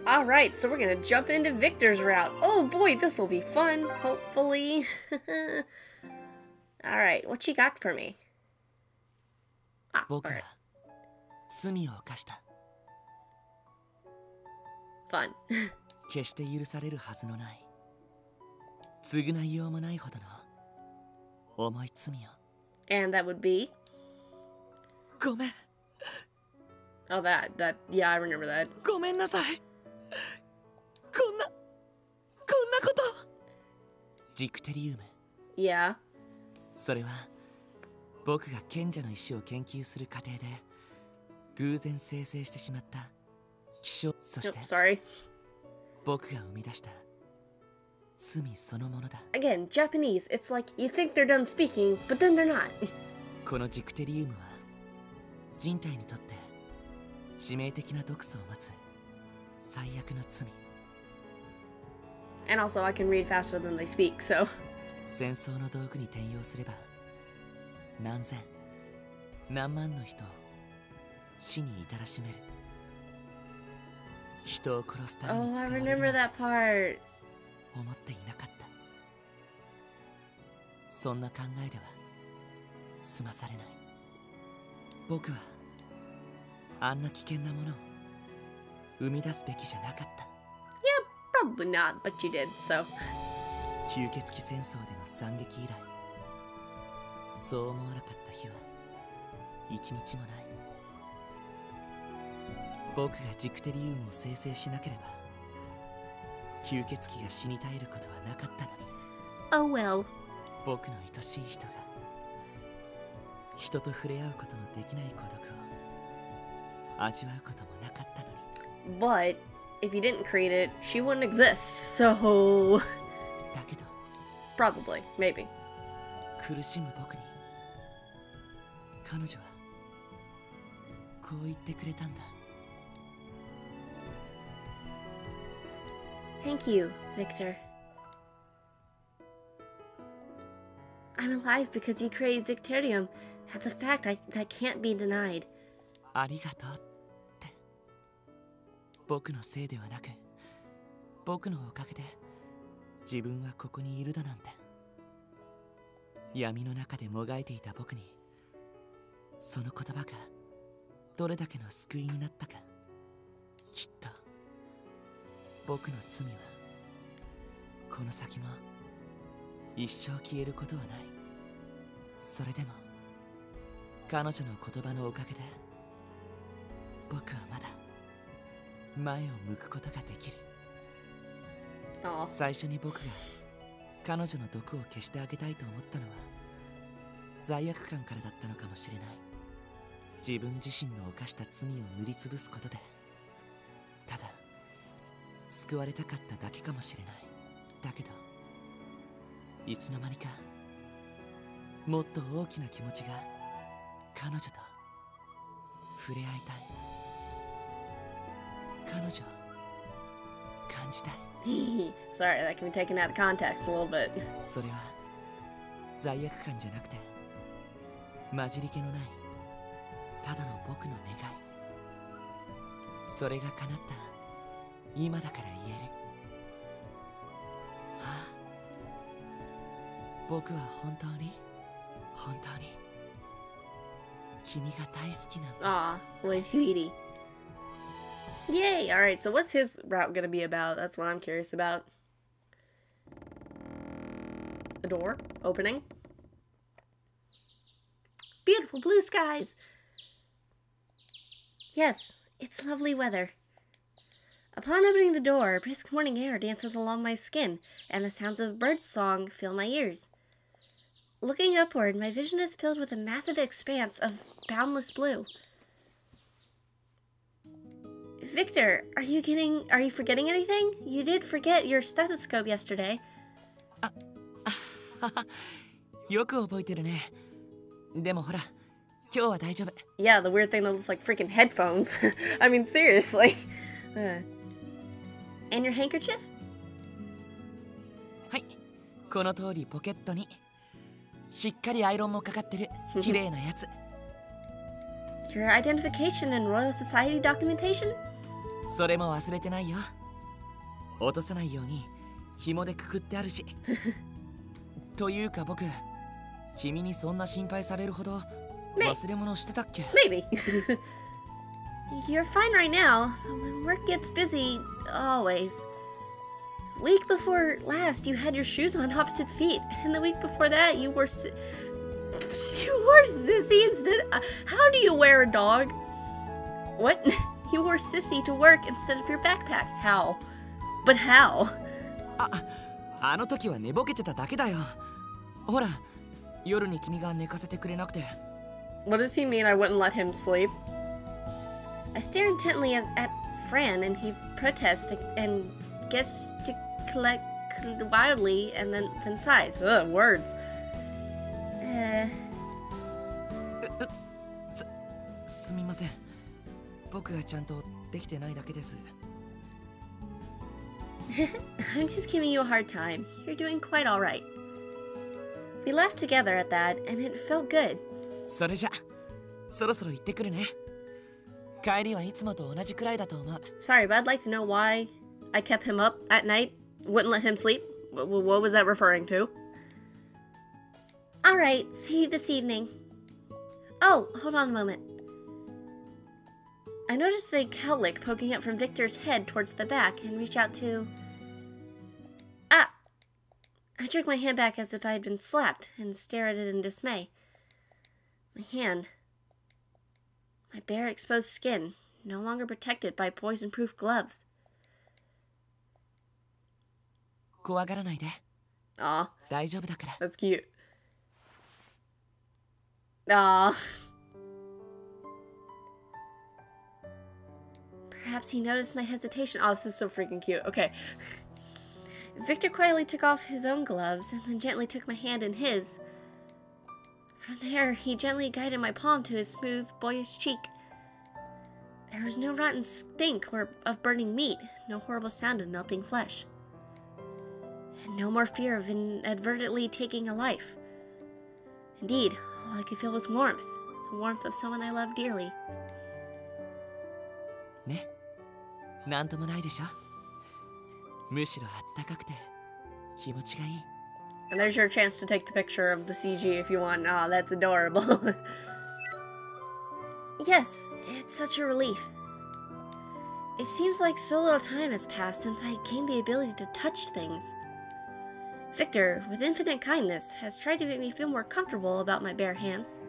Alright, so we're gonna jump into Victor's route. Oh boy, this will be fun, hopefully. Alright, what you got for me? Ah, alright. Fun. 決して許されるはずのない償いようもないほどの重い罪を And that would be? ごめん Oh, yeah, I remember that. ごめんなさいこんなことジクテリウム Yeah. それは僕が賢者の石を研究する過程で偶然生成してしまった希少そして Sorry. 僕が生み出した罪そのものだ Again, Japanese, it's like you think they're done speaking, but then they're not. このジクテリウムは人体にとって致命的な毒素を持つ最悪の罪 And also, I can read faster than they speak, so. 戦争の道具に転用すれば何千何万の人を死に至らしめる人を殺すために Oh, 使 I われ remember る that part. 思っていなかったそんな考えでは済まされない僕はあんな危険なものを生み出すべきじゃなかった Probably not, but you did, so. 吸血鬼戦争での惨劇以来そう思わなかった日は一日もない僕がジクテリウムを生成しなければ吸血鬼が死に絶えることはなかったのに Oh well. 僕の愛しい人が人と触れ合うことのできない孤独を味わうこともなかったのに But if you didn't create it, she wouldn't exist, so. だけど Probably, maybe. 苦しむ僕に彼女はこう言ってくれたんだ Thank you, Victor. I'm alive because you created Zicterium. That's a fact that can't be denied. ありがとうって僕のせいではなく僕のおかげで自分はここにいるだなんて闇の中でもがいていた僕にその言葉がどれだけの救いになったかきっと僕の罪はこの先も一生消えることはないそれでも彼女の言葉のおかげで僕はまだ前を向くことができる Aw. 最初に僕が彼女の毒を消してあげたいと思ったのは罪悪感からだったのかもしれない自分自身の犯した罪を塗りつぶすことでただ救われたかっただけかもしれないだけどいつの間にかもっと大きな気持ちが彼女と触れ合いたい彼女を感じたい Sorry, that can be taken out of context a little bit. それは罪悪感じゃなくて混じり気のないただの僕の願いそれが叶った今だから言えるああ僕は本当に君が大好きなんだ Aw, boy, sweetie. Yay! Alright, so what's his route gonna be about? That's what I'm curious about. A door opening. Beautiful blue skies! Yes, it's lovely weather. Upon opening the door, brisk morning air dances along my skin, and the sounds of bird song fill my ears. Looking upward, my vision is filled with a massive expanse of boundless blue. Victor, are you forgetting anything? You did forget your stethoscope yesterday. よく覚えてるねでもほら今日は大丈夫 Yeah, the weird thing that looks like freaking headphones. I mean, seriously. And your handkerchief? はいこの通りポケットにしっかりアイロンもかかってる綺麗なやつ Your identification and Royal Society documentation? それも忘れてないよ落とさないように紐でくくってあるし。というか僕、君にそんな心配されるほど忘れ物してたっけ？ Maybe. You're fine right now. When work gets busy, always. Week before last, you had your shoes on opposite feet, and the week before that, you wore sissy instead. How do you wear a dog? What? You wore sissy to work instead of your backpack. How? But how? あの時は寝ぼけてただけだよ。ほら、夜に君が寝かせてくれなくて。What does he mean I wouldn't let him sleep? I stare intently at Fran, and he protests and gesticulates wildly and then sighs. Ugh, words. すみません。僕がちゃんとできてないだけです。I'm just giving you a hard time. You're doing quite alright. We laughed together at that, and it felt good. それじゃ、そろそろ行ってくるね。帰りはいつもと同じくらいだと思う。Sorry, but I'd like to know why I kept him up at night, wouldn't let him sleep. What was that referring to? Alright, see you this evening. Oh, hold on a moment. I noticed a cowlick poking up from Victor's head towards the back and reach out to... Ah! I jerk my hand back as if I had been slapped and stare at it in dismay. My hand. My bare exposed skin, no longer protected by poison-proof gloves. 怖がらないで。Aw. 大丈夫だから。That's cute. Aw. Perhaps he noticed my hesitation. Oh, this is so freaking cute. Okay. Victor quietly took off his own gloves and then gently took my hand in his. From there, he gently guided my palm to his smooth, boyish cheek. There was no rotten stink of burning meat, no horrible sound of melting flesh. And no more fear of inadvertently taking a life. Indeed, all I could feel was warmth, the warmth of someone I love dearly. ね、なんともないでしょ。むしろあったかくて気持ちがいい。And there's your chance to take the picture of the CG if you want. Ah, that's adorable. Yes, it's such a relief. It seems like so little time has passed since I gained the ability to touch things. Victor, with infinite kindness, has tried to make me feel more comfortable about my bare hands.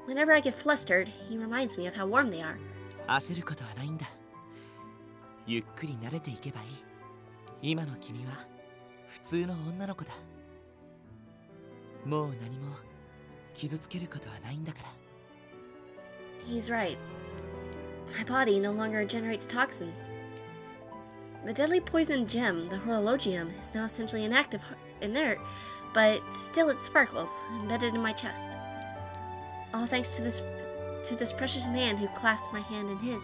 Whenever I get flustered, he reminds me of how warm they are. 焦ることはないんだ。ゆっくり慣れていけばいい。今の君は普通の女の子だ。もう何も傷つけることはないんだから。He's right. My body no longer generates toxins. The deadly poison gem, the horologium, is now essentially inert, but still it sparkles, embedded in my chest. All thanks to this precious man who clasped my hand in his.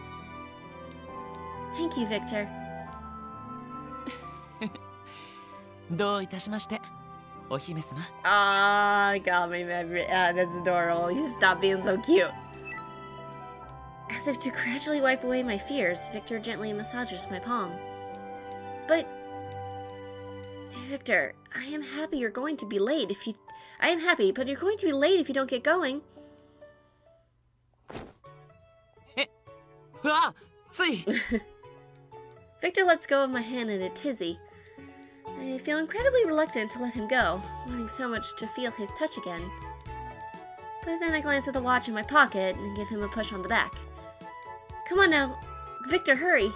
Thank you, Victor. どういたしまして、お姫様。Ah, got me, man. That's adorable. You stop being so cute. As if to gradually wipe away my fears, Victor gently massages my palm. But, Victor, I am happy you're going to be late if you... I am happy, but you're going to be late if you don't get going. うわ、つい。Victor lets go of my hand in a tizzy. I feel incredibly reluctant to let him go, wanting so much to feel his touch again. But then I glance at the watch in my pocket and give him a push on the back. Come on now, Victor, hurry.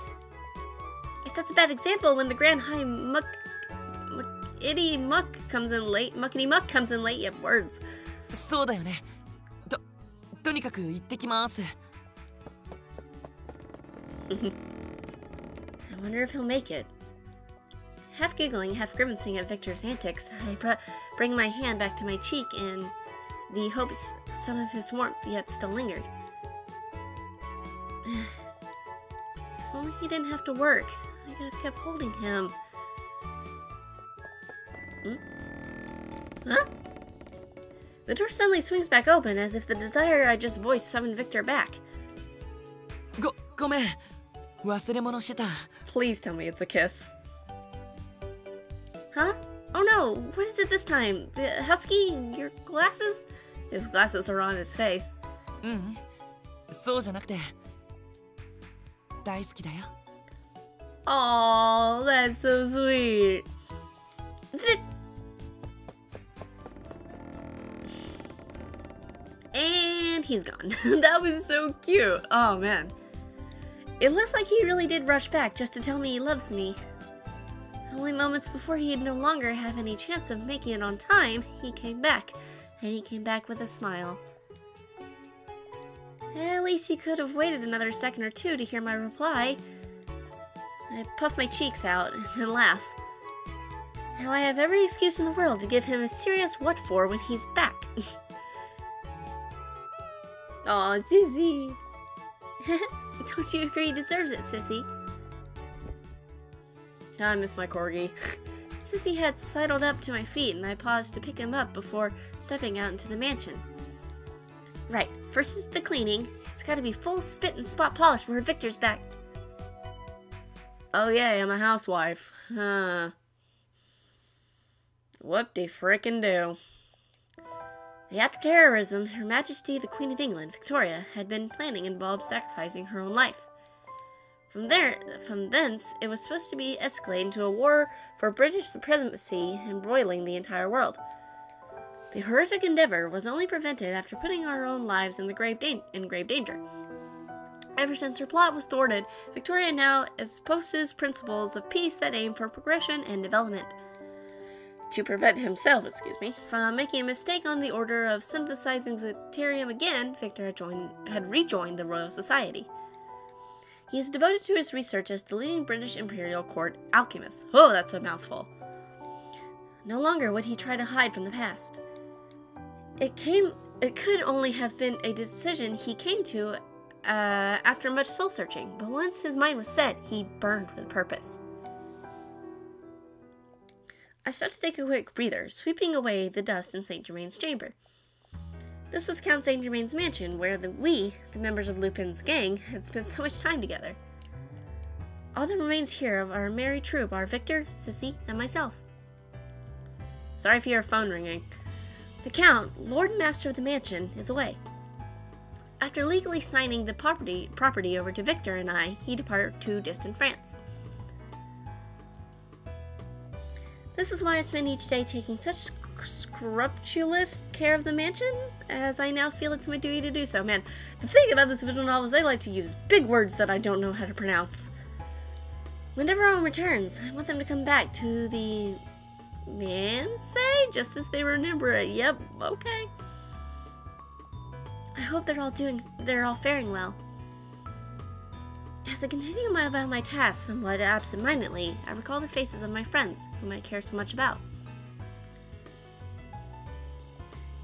It sets a bad example when the Grand High Muckety Muck comes in late. Muckety Muck comes in late. Yep, words. そうだよね。とにかく行ってきます。I wonder if he'll make it. Half giggling, half grimacing at Victor's antics, I bring my hand back to my cheek in the hopes some of his warmth yet still lingered. If only he didn't have to work. I could have kept holding him. Huh? The door suddenly swings back open as if the desire I just voiced summoned Victor back. ごめん。忘れ物してた。 Please tell me it's a kiss. Huh? Oh no, what is it this time? The husky? Your glasses? His glasses are on his face. そうじゃなくて大好きだよ Oh, that's so sweet. And he's gone. That was so cute. Oh man. It looks like he really did rush back just to tell me he loves me. Only moments before he'd no longer have any chance of making it on time, he came back. And he came back with a smile. At least he could have waited another second or two to hear my reply. I puff my cheeks out and laugh. Now I have every excuse in the world to give him a serious what for when he's back. Aw, Sissy. Don't you agree he deserves it, Sissy? I miss my corgi. Sissy had sidled up to my feet and I paused to pick him up before stepping out into the mansion. Right, first is the cleaning. It's gotta be full spit and spot polish before Victor's back. Oh yeah, I'm a housewife. Whoop-de-frickin-do. After terrorism, Her Majesty the Queen of England, Victoria, had been planning involved sacrificing her own life. From thence, it was supposed to be escalating to a war for British supremacy embroiling the entire world. The horrific endeavor was only prevented after putting our own lives in grave danger. Ever since her plot was thwarted, Victoria now espouses principles of peace that aim for progression and development. To prevent himself, from making a mistake on the order of synthesizing Zeterium again, Victor had rejoined the Royal Society. He is devoted to his research as the leading British Imperial Court alchemist. Oh, that's a mouthful. No longer would he try to hide from the past. It could only have been a decision he came to after much soul-searching, but once his mind was set, he burned with purpose. I stopped to take a quick breather, sweeping away the dust in Saint Germain's chamber. This was Count Saint Germain's mansion, where the members of Lupin's gang, had spent so much time together. All that remains here of our merry troop are Victor, Sissy, and myself. Sorry for your phone ringing. The Count, Lord and Master of the mansion, is away. After legally signing the property over to Victor and I, he departed to distant France. This is why I spend each day taking such scrupulous care of the mansion, as I now feel it's my duty to do so. Man, the thing about this visual novel is they like to use big words that I don't know how to pronounce. Whenever Owen returns, I want them to come back to the manse, just as they remember it. Yep, okay. I hope they're all faring well. As I continue about my tasks somewhat absent-mindedly, I recall the faces of my friends, whom I care so much about.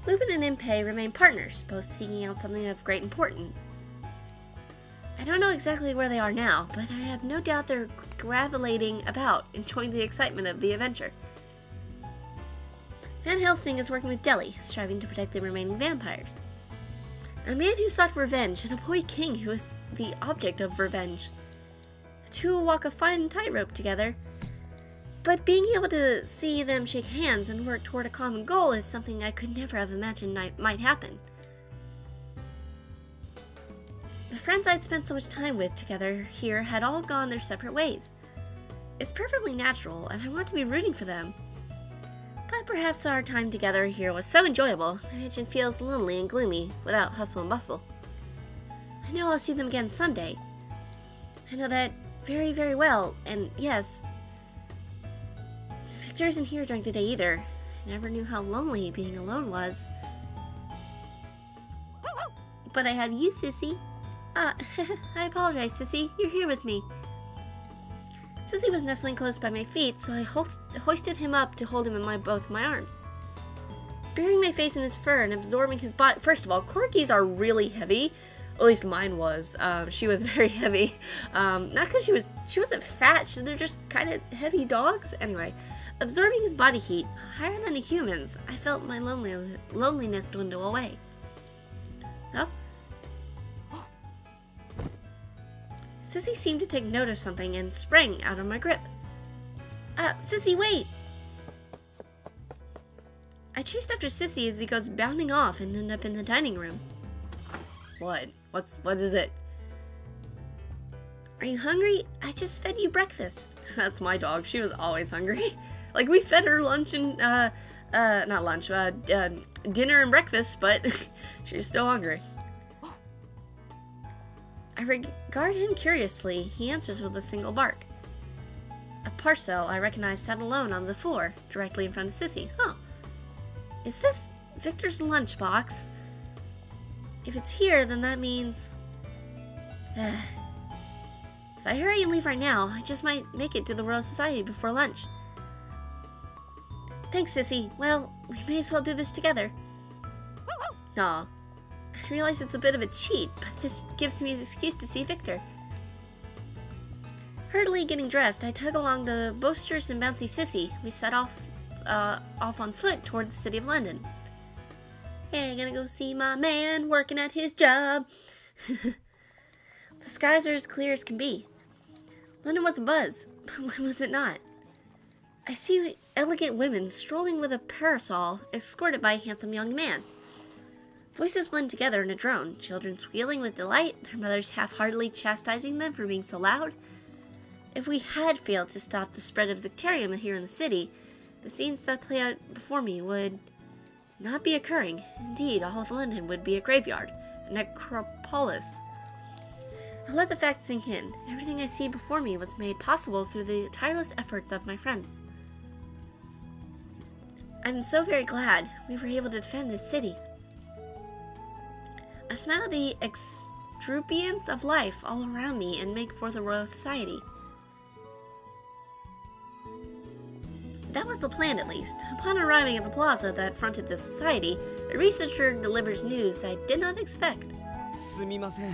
Lupin and Impey remain partners, both seeking out something of great importance. I don't know exactly where they are now, but I have no doubt they're gravelating about, enjoying the excitement of the adventure. Van Helsing is working with Delhi, striving to protect the remaining vampires. A man who sought revenge, and a boy king who is the object of revenge. The two walk a fine tightrope together, but being able to see them shake hands and work toward a common goal is something I could never have imagined might happen. The friends I'd spent so much time with together here had all gone their separate ways. It's perfectly natural, and I want to be rooting for them. But perhaps our time together here was so enjoyable, the mansion feels lonely and gloomy without hustle and bustle. I know I'll see them again someday. I know that very, very well, and yes, Victor isn't here during the day either. I never knew how lonely being alone was. But I have you, Sissy. I apologize, Sissy. You're here with me. Sissy was nestling close by my feet, so I hoisted him up to hold him in both my arms. Burying my face in his fur and absorbing his body. First of all, corgis are really heavy. At least mine was. She was very heavy. Not because she wasn't fat. They're just kind of heavy dogs. Anyway, absorbing his body heat, higher than a human's, I felt my loneliness dwindle away. Oh? Sissy seemed to take note of something and sprang out of my grip. Sissy, wait! chased after Sissy as he goes bounding off and end up in the dining room. What? What is it? Are you hungry? I just fed you breakfast. That's my dog. She was always hungry. Like, we fed her lunch and, not lunch, dinner and breakfast, but she's still hungry. I regard him curiously. He answers with a single bark. A parcel I recognize sat alone on the floor, directly in front of Sissy. Huh. Is this Victor's lunchbox? If it's here, then that means... If I hurry and leave right now, I just might make it to the Royal Society before lunch. Thanks, Sissy. Well, we may as well do this together. Aw. I realize it's a bit of a cheat, but this gives me an excuse to see Victor. Hurriedly getting dressed, I tug along the boisterous and bouncy Sissy. We set off on foot toward the city of London. Hey, gonna go see my man working at his job. The skies are as clear as can be. London was abuzz, but when was it not? I see elegant women strolling with a parasol, escorted by a handsome young man. Voices blend together in a drone, children squealing with delight, their mothers half-heartedly chastising them for being so loud. If we had failed to stop the spread of Zicterium here in the city, the scenes that play out before me would not be occurring. Indeed, all of London would be a graveyard, a necropolis. I let the facts sink in. Everything I see before me was made possible through the tireless efforts of my friends. I'm so very glad we were able to defend this city. I smell the extravagance of life all around me and make for the Royal Society. That was the plan, at least. Upon arriving at the plaza that fronted the society, a researcher delivers news I did not expect. すみません。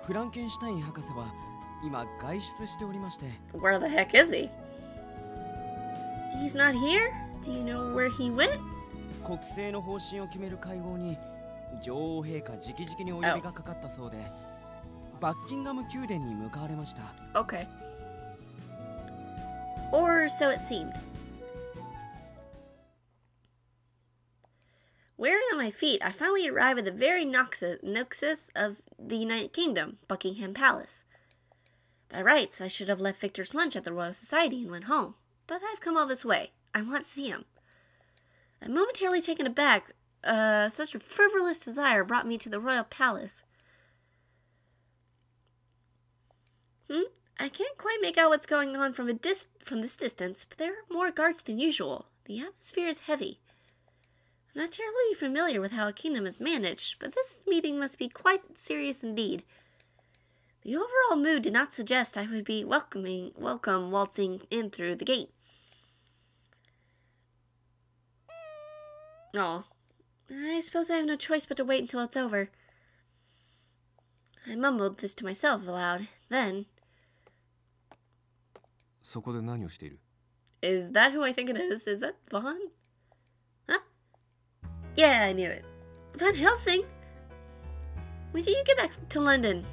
フランケンシュタイン博士は今外出しておりまして。Where the heck is he? He's not here? Do you know where he went? 国政の方針を決める会合に女王陛下直々にお呼びがかかったそうで、バッキンガム宮殿に向かわれました。Okay. Or so it seemed. Wearing on my feet, I finally arrive at the very nexus of the United Kingdom, Buckingham Palace. By rights, I should have left Victor's lunch at the Royal Society and went home, but I've come all this way. I want to see him. I'm momentarily taken aback. Such a frivolous desire brought me to the Royal Palace. I can't quite make out what's going on from this distance, but there are more guards than usual. The atmosphere is heavy. I'm not terribly familiar with how a kingdom is managed, but this meeting must be quite serious indeed. The overall mood did not suggest I would be welcome waltzing in through the gate. Oh, I suppose I have no choice but to wait until it's over. I mumbled this to myself aloud. Then... そこで何をしている? Is that who I think it is? Is that Vaughn? Huh? Yeah, I knew it. Van Helsing? When did you get back to London?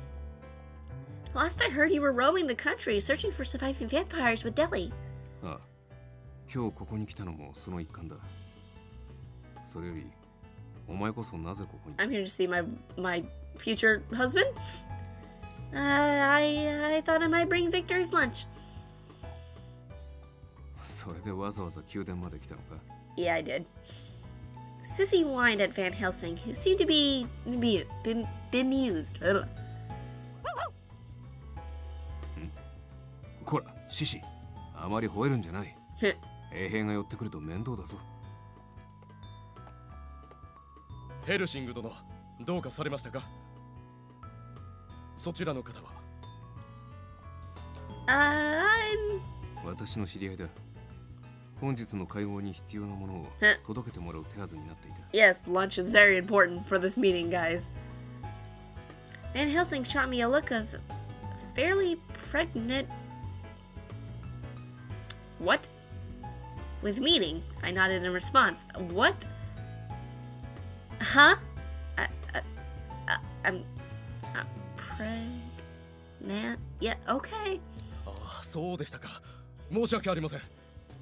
Last I heard you were roaming the country, searching for surviving vampires with Delhi. ああ、今日ここに来たのもその一環だ。それより、お前こそなぜここに? I'm here to see my future husband. I thought I might bring Victor his lunch. それでわざわざ宮殿まで来たのか? Yeah, I did. Sissy whined at Van Helsing, who seemed to be bemused. こら、シシ、あまり吠えるんじゃない。衛兵が寄ってくると面倒だぞ。ヘルシング殿、どうかされましたか? そちらの方は? I'm... 私の知り合いだ。本日の会合に必要なものを届けてもらう手はずになっていた。Yes, lunch is very important for this meeting, guys. Van Helsing shot me a look of fairly pregnant... What? With meaning, I nodded in response. What? Huh? I'm pregnant? Yeah, okay. ああ、そうでしたか。申し訳ありません。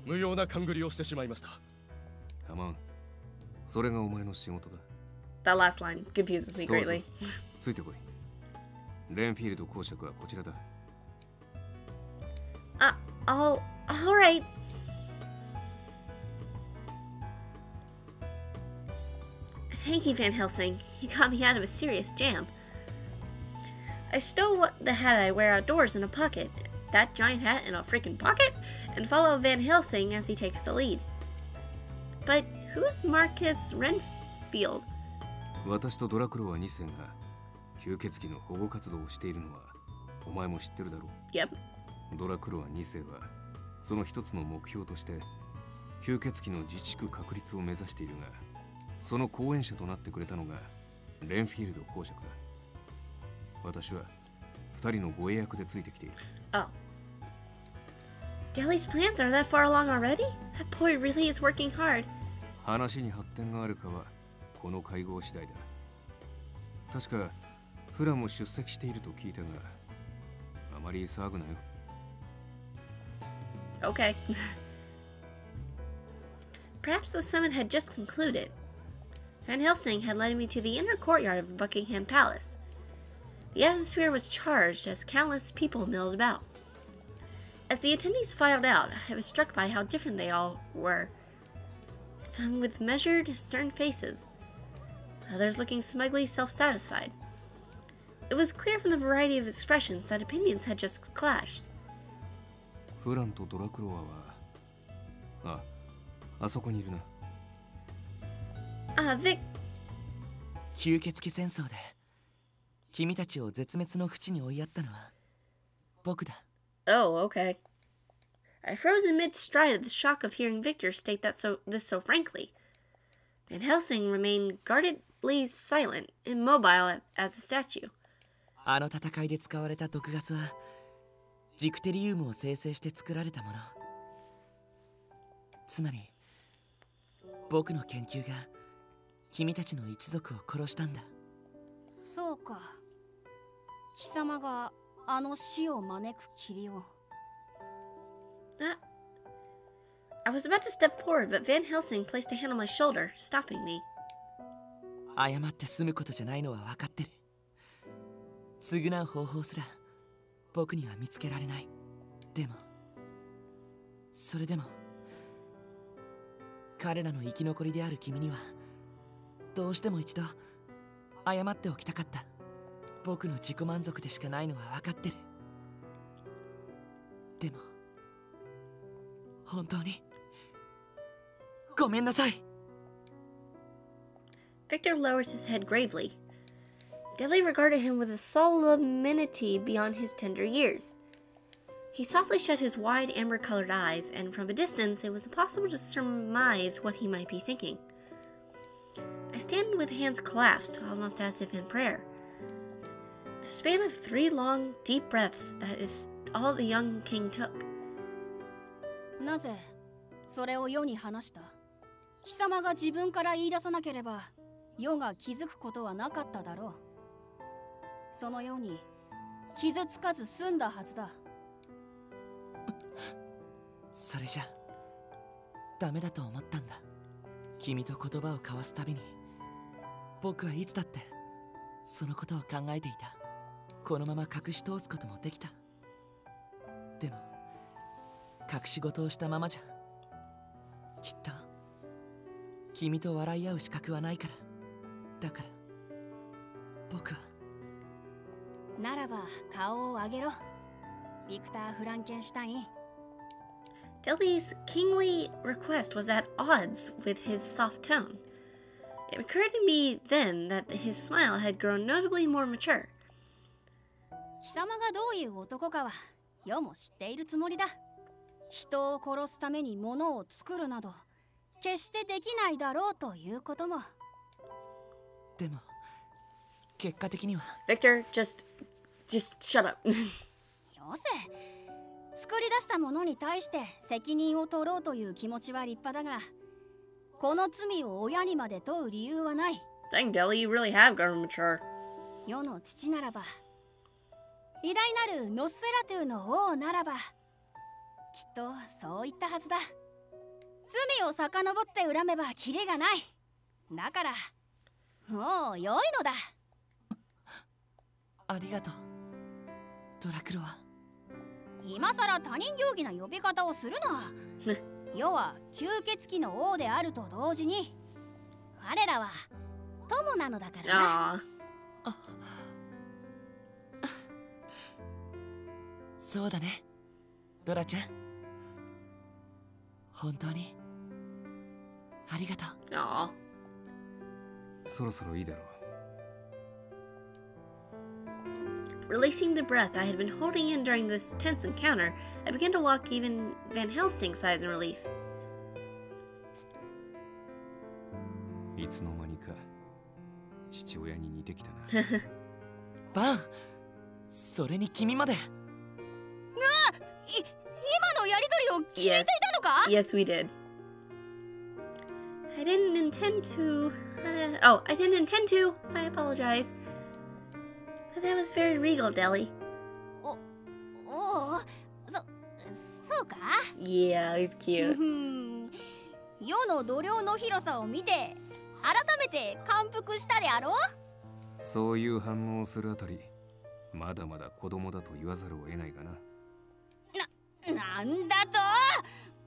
無用な勘繰りをしてしまいました。たまん。それがお前の仕事だ。 That last line confuses me どうぞ greatly. ついてこい。レンフィールド公爵はこちらだ。 All right. Thank you, Van Helsing. You got me out of a serious jam. I stowed the hat I wear outdoors in a pocket, that giant hat in a freaking pocket, and follow Van Helsing as he takes the lead. But who's Marcus Renfield? 私とドラクロワ2世が吸血鬼の保護活動をしているのはお前も知ってるだろう。 Yep. ドラクロワ2世はその一つの目標として吸血鬼の自治区確立を目指しているが、その後援者となってくれたのがレンフィールド公爵だ。私は二人の護衛役でついてきている。 Oh. Deli's plans are that far along already? That boy really is working hard. 話に発展があるかはこの会合次第だ。確かフラも出席していると聞いたが、あまり騒ぐなよ。 Okay. Perhaps the summit had just concluded. Van Helsing had led me to the inner courtyard of Buckingham Palace. The atmosphere was charged as countless people milled about. As the attendees filed out, I was struck by how different they all were. Some with measured, stern faces, others looking smugly self-satisfied. It was clear from the variety of expressions that opinions had just clashed. フランとドラクロワは、あそこにいるな。Vic... 吸血鬼戦争で君たちを絶滅の淵に追いやったのは僕だ。 Oh, okay. I froze in mid-stride at the shock of hearing Victor state this so frankly. Van Helsing remained guardedly silent, immobile as a statue. あの戦いで使われた毒ガスはジクテリウムを生成して作られたもの。つまり僕の研究が君たちの一族を殺したんだ。そうか。貴様があの死を招く霧を。I was about to step forward, but Van Helsing placed a hand on my shoulder, stopping me. 謝って済むことじゃないのは分かってる。償う方法すら僕には見つけられない。でもそれでも彼らの生き残りである君にはどうしても一度謝っておきたかった。僕の自己満足でしかないのは分かってる。でも本当にごめんなさい。 Victor lowers his head gravely. Deli regarded him with a solemnity beyond his tender years. He softly shut his wide amber-colored eyes, and from a distance it was impossible to surmise what he might be thinking. I stand with hands clasped, almost as if in prayer. The span of 3 long, deep breaths, that is all the young king took. なぜそれを世に話した？貴様が自分から言い出さなければ世が気づくことはなかっただろう。そのように傷つかず済んだはずだ。それじゃダメだと思ったんだ。君と言葉を交わすたびに僕はいつだってそのことを考えていた。このまま隠し通すこともできた。でも隠し事をしたままじゃきっと君と笑い合う資格はないから。だから僕は。ならば顔を上げろ、ビクター・フランケンシュタイン。Deli's kingly request was at odds with his soft tone. It occurred to me then that his smile had grown notably more mature. 貴様がどういう男かは世も知っているつもりだ。人を殺すために物を作るなど決してできないだろうということも。でも結果的には。 Victor, just shut up. よせ。作り出したものに対して責任を取ろうという気持ちは立派だが、この罪を親にまで問う理由はない。Dang, Deli, you really have grown mature. 世の父ならば、偉大なるノスフェラトゥの王ならば、きっとそう言ったはずだ。罪を遡って恨めばキリがない。だからもう良いのだ。ありがとうドラクロワ。今さら他人行儀な呼び方をするな。世は吸血鬼の王であると同時に我らは友なのだからな。そうだねドラちゃん、本当にありがとう。Aw. そろそろいいだろう。 Releasing the breath I had been holding in during this tense encounter, I began to walk even Van Helsing sighs in relief. いつの間にか父親に似てきたな。バン、それに君まで。今のやりとりを聞いていたのか？ Yes, we did. I didn't intend to. I didn't intend to. I apologize. But that was very regal, Deli. おお、そうか？ Yeah, he's cute. 世の度量の広さを見て改めて感服したであろう。そういう反応をするあたり、まだまだ子供だと言わざるを得ないがな。なんだと？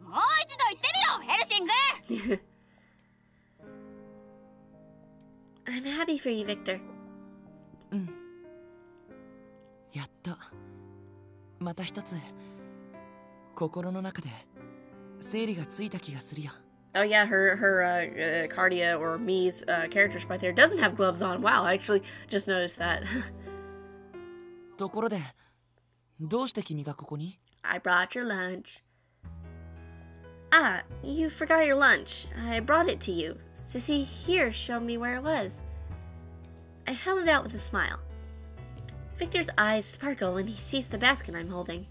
もう一度言ってみろ、ヘルシング。I'm happy for you, Victor. うん。やっとまた一つ心の中で整理がついた気がするよ。Oh yeah, her Cardia or Mii's character sprite there doesn't have gloves on. Wow, I actually just noticed that. ところで、どうして君がここに？ I brought your lunch. Ah, you forgot your lunch. I brought it to you. Sissy here showed me where it was. I held it out with a smile. Victor's eyes sparkle when he sees the basket I'm holding.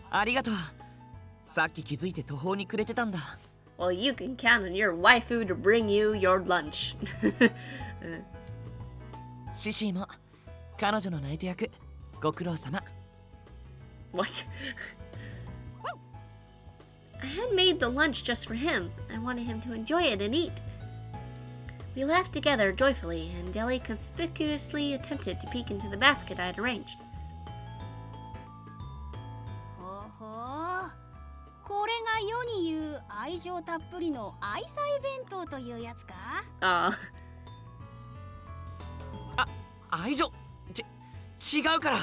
ありがとう。さっき気づいて途方に暮れてたんだ。Well, you can count on your waifu to bring you your lunch. シシーも彼女の内定役ご苦労様。What? I had made the lunch just for him. I wanted him to enjoy it and eat. We laughed together joyfully, and Deli conspicuously attempted to peek into the basket I had arranged. ほほう、これが世に言う愛情たっぷりの愛妻弁当というやつか？愛情違うから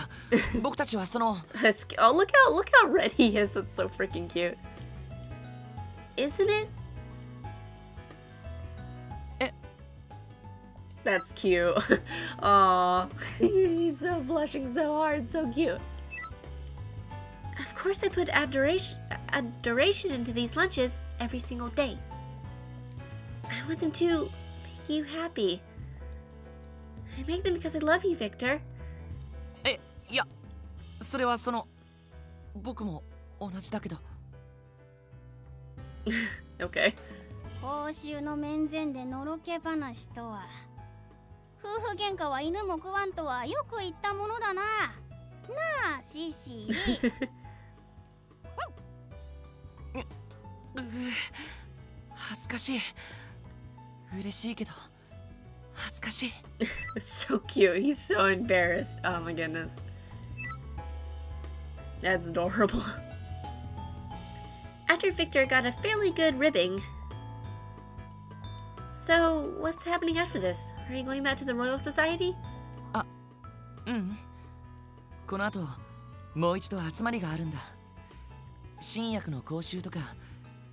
僕たちはその Oh, look how red he is. That's so freaking cute. Isn't it? That's cute. Aw, he's so blushing so hard, so cute. Of course I put adoration into these lunches every single day. I want them to make you happy. I make them because I love you, Victor. いや、それはその僕も同じだけど。Okay. 報酬の面前でのろけ話とは、夫婦喧嘩は犬も食わんとはよく言ったものだな。なあ、シシー。恥ずかしい。嬉しいけど恥ずかしい。It's so cute. He's so embarrassed. Oh my goodness. That's adorable. After Victor got a fairly good ribbing. So, what's happening after this? Are you going back to the Royal Society? うん。この後もう一度集まりがあるんだ。新薬の講習とか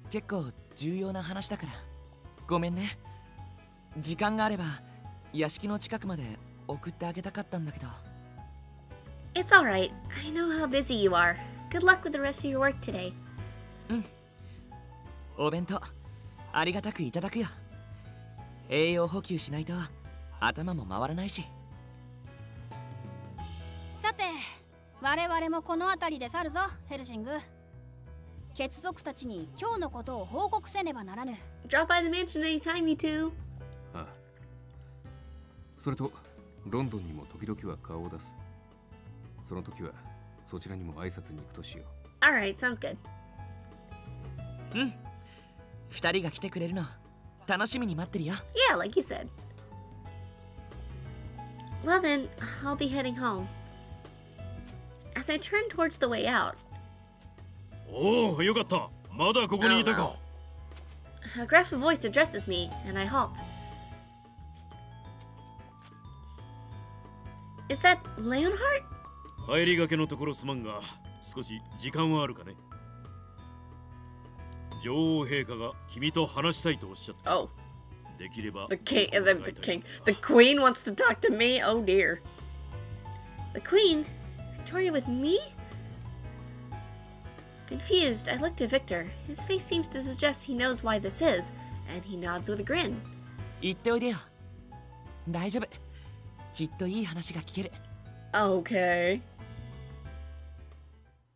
結構重要な話だからごめんね。時間があれば屋敷の近くまで送ってあげたかったんだけど。It's alright. I know how busy you are. Good luck with the rest of your work today. うん。お弁当ありがたくいただくよ。栄養補給しないと頭も回らないし。さて、我々もこの辺りで去るぞ、ヘルシング。血族たちに今日のことを報告せねばならぬ。Drop by the mansion anytime, you two. ああ。それとロンドンにも時々は顔を出す。その時はそちらにも挨拶に行くとしよう。Alright, sounds good. うん。二人が来てくれるの楽しみに待ってるよ。 Yeah, like you said. Well then, I'll be heading home. As I turn towards the way out, おお、よかった。まだここにいたか。a gruff voice addresses me, and I halt. Is that Leonhardt? 帰りがけのところすまんが、少し時間はあるかね。女王陛下が君と話したいとおっしゃった。Oh, できれば the king. The queen wants to talk to me? Oh dear. The queen? Victoria with me? Confused, I look to Victor. His face seems to suggest he knows why this is, and he nods with a grin. 行っておいでよ。大丈夫。きっといい話が聞ける。 Okay.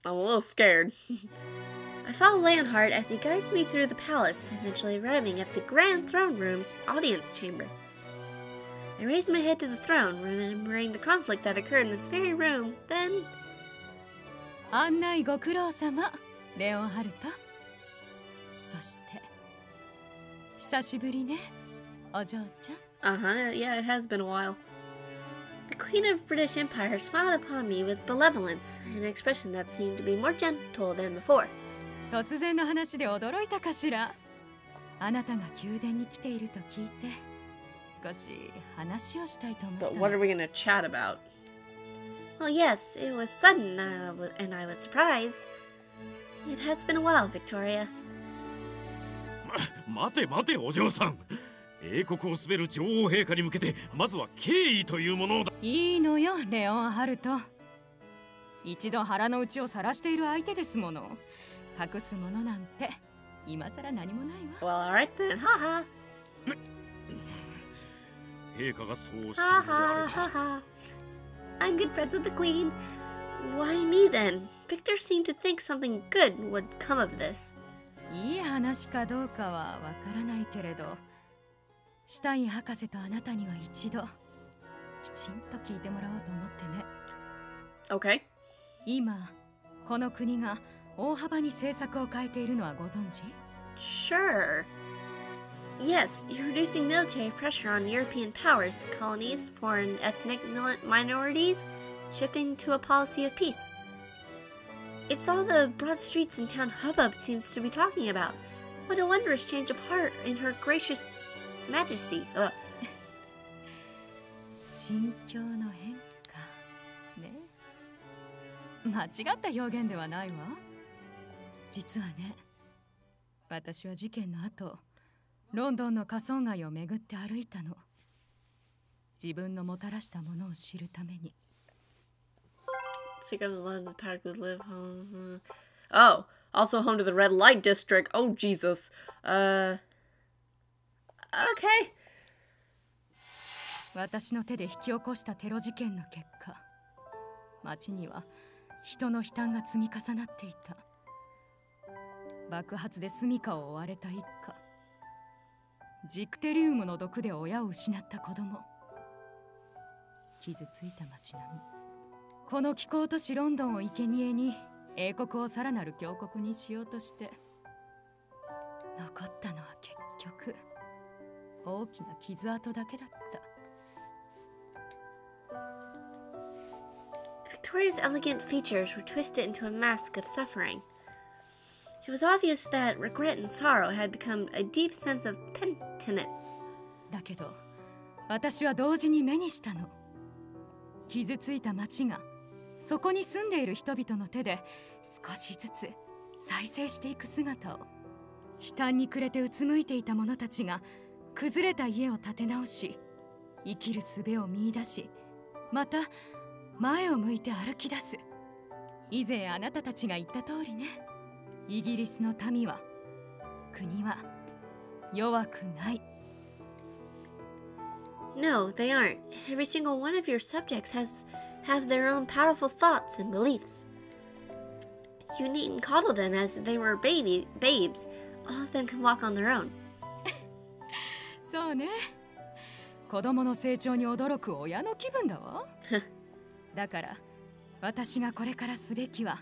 I'm a little scared. I follow Leonhardt as he guides me through the palace, eventually arriving at the Grand Throne Room's audience chamber. I raise my head to the throne, remembering the conflict that occurred in this very room, then... 案内ご苦労様、レオンハルト。そして、久しぶりね、お嬢ちゃん。Uh-huh, yeah, it has been a while. The Queen of British Empire smiled upon me with benevolence, an expression that seemed to be more gentle than before. 突然の話で驚いたかしら。あなたが宮殿に来ていると聞いて、少し話をしたいと思った。 But what are we gonna chat about? Well, yes, it was sudden, and I was surprised. It has been a while, Victoria. 待て待て、お嬢さん。英国を滑る女王陛下に向けて、まずは敬意というものだ。いいのよ、レオンハルト。一度腹の内を晒している相手ですもの。隠すものなんて今さら何もないわ。 Well, alright then, haha. 陛下がそうおっし Ha ゃるのであれ ha ば。 ha ha. I'm good friends with the Queen. Why me then? Victor seemed to think something good would come of this. いい話かどうかはわからないけれど、シュタイン博士とあなたには一度きちんと聞いてもらおうと思ってね。 Okay. 今この国が大幅に政策を変えているのはご存知？ Sure. Yes, you're reducing military pressure on European powers, colonies, foreign ethnic minorities, shifting to a policy of peace. It's all the broad streets and town hubbub seems to be talking about. What a wondrous change of heart in her gracious majesty. 心境の変化ね。間違った表現ではないわ。実はね、私は事件の後、ロンドンの仮想街を巡って歩いたの。自分のもたらしたものを知るために。Secret of the pack would live home. Oh, also home to the red light district. Oh, Jesus. Okay. 私の手で引き起こしたテロ事件の結果、街には人の悲嘆が積み重なっていた。爆発で住処を追われた一家、ジクテリウムの毒で親を失った子供、傷ついた街並み。この気候都市ロンドンを生贄に英国をさらなる強国にしようとして、残ったのは結局大きな傷跡だけだった。 Victoria's elegant features were twisted into a mask of suffering. It was obvious that regret and sorrow had become a deep sense of penitence. だけど、私は同時に目にしたの。傷ついた町が、そこに住んでいる人々の手で少しずつ再生していく姿を。悲嘆に暮れてうつむいていた者たちが崩れた家を建て直し、生きる術を見出し、また前を向いて歩き出す。以前あなたたちが言った通りね。イギリスの民は、国は弱くない。 No, they aren't. Every single one of your subjects have their own powerful thoughts and beliefs. You needn't coddle them as they were babes. All of them can walk on their own. そうね。子供の成長に驚く親の気分だわ。だから私がこれからすべきは、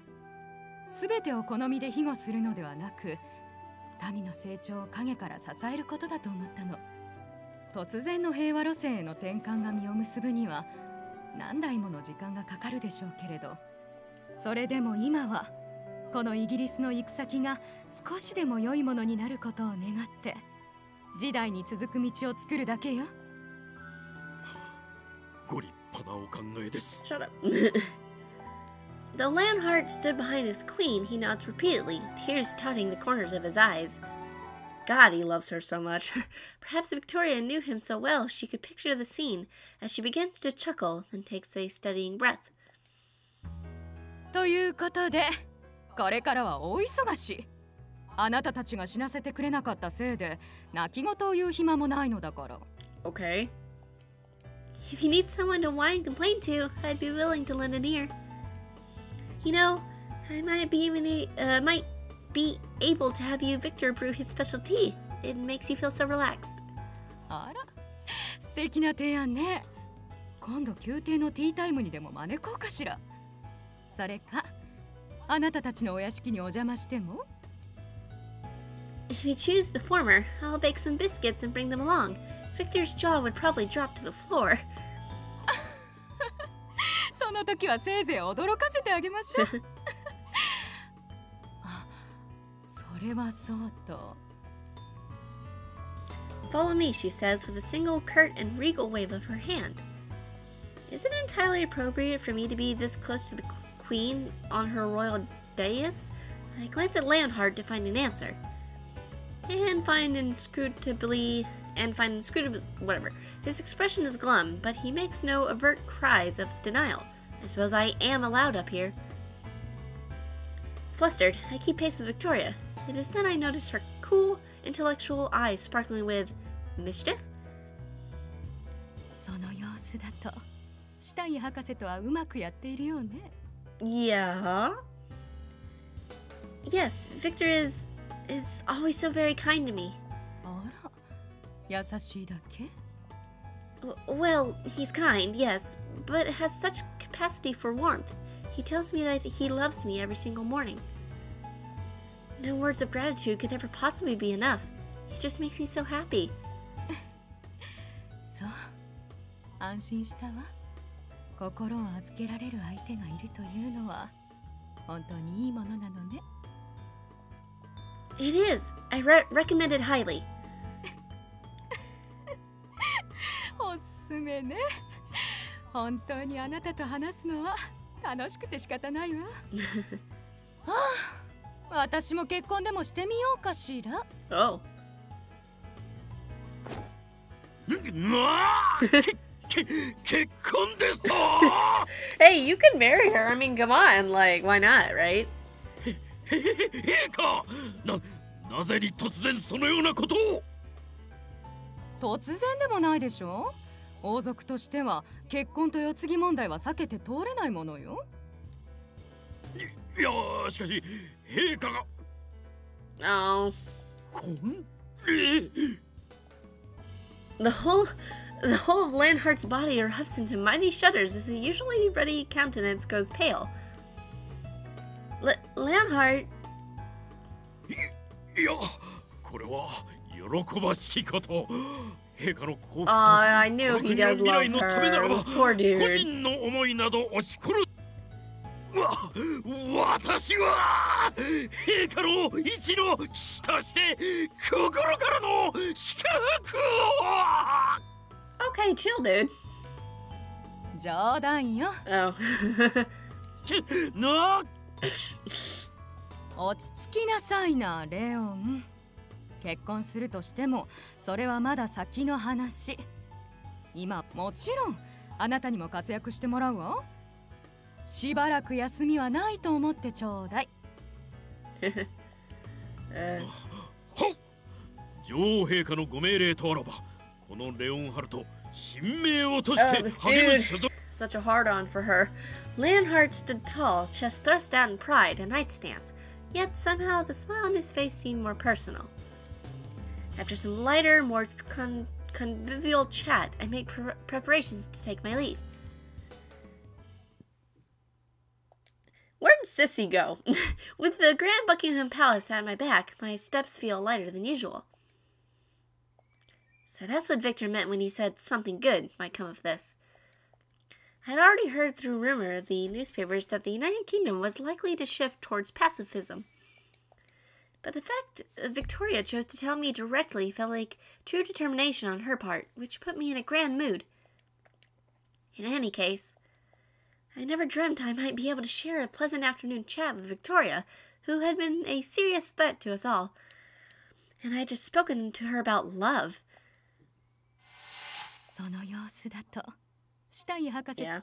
すべてを好みで庇護するのではなく、民の成長を陰から支えることだと思ったの。突然の平和路線への転換が実を結ぶには何代もの時間がかかるでしょうけれど、それでも今はこのイギリスの行く先が少しでも良いものになることを願って時代に続く道を作るだけよ。ご立派なお考えです。 Shut up. Though Leonhard stood behind his queen, he nods repeatedly, tears dotting the corners of his eyes. God, he loves her so much. Perhaps Victoria knew him so well she could picture the scene as she begins to chuckle, then takes a steadying breath. ということで、これからは大忙し。あなたたちが死なせてくれなかったせいで、泣き言を言う暇もないのだから。Okay. If you need someone to whine and complain to, I'd be willing to lend an ear. You know, I might be able to have you Victor brew his special tea. It makes you feel so relaxed. あら、素敵な提案ね。今度宮廷のティータイムにでも招こうかしら。それか、あなたたちのお屋敷にお邪魔しても。If you choose the former, I'll bake some biscuits and bring them along. Victor's jaw would probably drop to the floor. その時はせいぜい驚かせてあげましょう。あ、それはそうと。Follow me, she says with a single curt and regal wave of her hand. Is it entirely appropriate for me to be this close to the queen on her royal dais? I glance at Leonhard to find an answer. And find inscrutably whatever. His expression is glum, but he makes no overt cries of denial. I suppose I am allowed up here. Flustered, I keep pace with Victoria. It is then I notice her cool, intellectual eyes sparkling with mischief. その様子だと、シュタイン博士とはうまくやっているようね。Yeah. Yes, Victor is always so very kind to me. あら、優しいだけ？ Well, he's kind, yes, but has such capacity for warmth. He tells me that he loves me every single morning. No words of gratitude could ever possibly be enough. It just makes me so happy. そう、安心したわ。心を預けられる相手がいるというのは本当にいいものなのね。It is. I recommend it highly. おすすめね。本当にあなたと話すのは楽しくて仕方ないわ。ああ、私も結婚でもしてみようかしら。Oh. 結婚ですと。 Hey, you can marry her. I mean, come on. Like, why not, right? 陛下、なぜに突然そのようなことを。突然でもないでしょ。王族としては結婚と世継ぎ問題は避けて通れないものよ。いや、しかし陛下が。Oh. 婚礼。 The whole of Landhart's body erupts into mighty shudders as the usually ruddy countenance goes pale. Leonhard... いや、これは喜ばしきこと。陛下の幸福と I knew この he 国の does 未 love 来のためなら her. ば This poor 個 dude. 人の思いなど押し殺す。私は陛下の一の騎士として心からの祝福を。 Okay, chill, dude. 冗談よ。Oh. なあ、落ち着きなさいな、レオン。結婚するとしてもそれはまだ先の話。今もちろんあなたにも活躍してもらうわ。しばらく休みはないと思ってちょうだい。女王陛下のご命令とあらば、このレオンハルト神明をとして this 励む dude. 所属。 Such a hard-on for her. Leonhard stood tall, chest thrust out in pride, a knight's stance. Yet somehow the smile on his face seemed more personal. After some lighter, more convivial chat, I make preparations to take my leave. Where did Sissy go? With the Grand Buckingham Palace at my back, my steps feel lighter than usual. So that's what Victor meant when he said something good might come of this. I had already heard through rumor of the newspapers that the United Kingdom was likely to shift towards pacifism. But the fact Victoria chose to tell me directly felt like true determination on her part, which put me in a grand mood. In any case, I never dreamt I might be able to share a pleasant afternoon chat with Victoria, who had been a serious threat to us all. And I had just spoken to her about love. Yeah.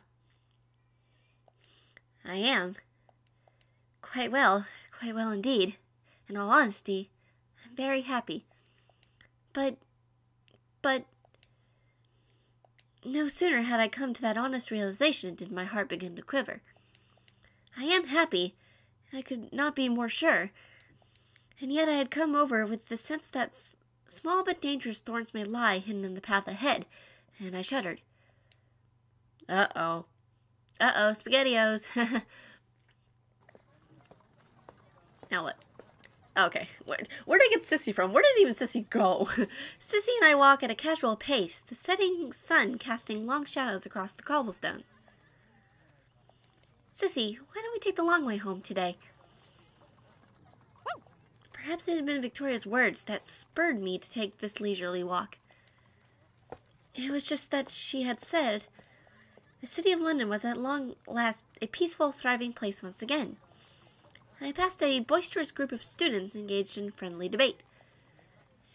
I am. Quite well indeed. In all honesty, I'm very happy. But no sooner had I come to that honest realization did my heart begin to quiver. I am happy. I could not be more sure. And yet I had come over with the sense that small but dangerous thorns may lie hidden in the path ahead, and I shuddered. Uh-oh, SpaghettiOs. Now what? Okay, where did I get Sissy from? Where did even Sissy go? Sissy and I walk at a casual pace, the setting sun casting long shadows across the cobblestones. Sissy, why don't we take the long way home today? Perhaps it had been Victoria's words that spurred me to take this leisurely walk. It was just that she had said the city of London was at long last a peaceful, thriving place once again. I passed a boisterous group of students engaged in friendly debate,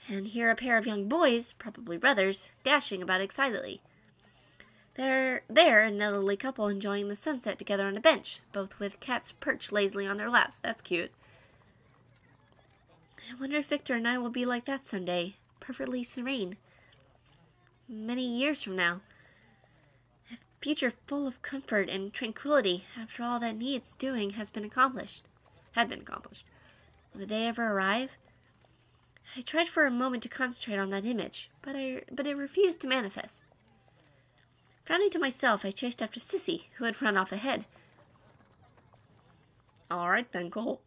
and here a pair of young boys, probably brothers, dashing about excitedly. There, an elderly couple enjoying the sunset together on a bench, both with cats perched lazily on their laps. That's cute. I wonder if Victor and I will be like that someday, perfectly serene. Many years from now. A future full of comfort and tranquility after all that needs doing had been accomplished. Will the day ever arrive? I tried for a moment to concentrate on that image, but it refused to manifest. Frowning to myself, I chased after Sissy, who had run off ahead. All right then, Cole.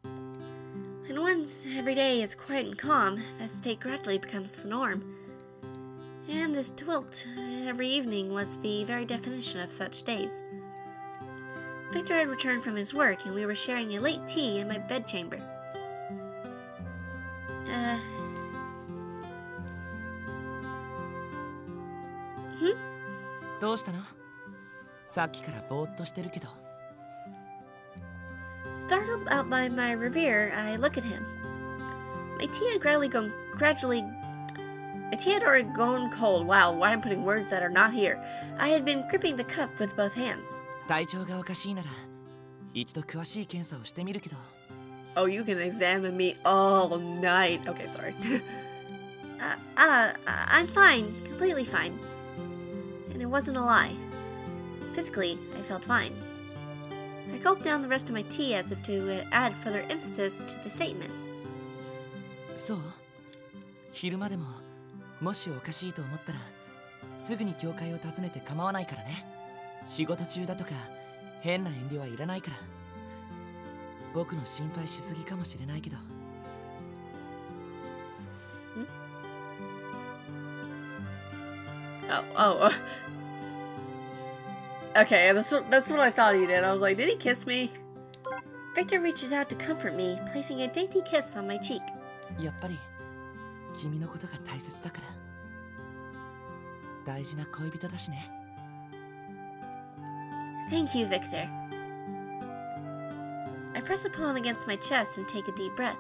And once every day is quiet and calm, that state gradually becomes the norm. And this twilt every evening was the very definition of such days. Victor had returned from his work, and we were sharing a late tea in my bedchamber. どうしたの？さっきからぼーっとしてるけど。Startled out by my revere, I look at him. My tea had already gone cold. Wow, why I'm putting words that are not here. I had been gripping the cup with both hands. 体調がおかしいなら一度詳しい検査をしてみるけど。Oh, you can examine me all night. Okay, sorry. I'm fine. Completely fine. And it wasn't a lie. Physically, I felt fine. I gulped down the rest of my tea as if to add further emphasis to the statement. そう？昼間でももしおかしいと思ったらすぐに教会を訪ねて構わないからね。仕事中だとか変な遠慮はいらないから。僕の心配しすぎかもしれないけど。Oh. Okay, that's what I thought he did. I was like, did he kiss me? Victor reaches out to comfort me, placing a dainty kiss on my cheek. やっぱり君のことが大切だから。大事な恋人だしね。Thank you, Victor. I press a palm against my chest and take a deep breath.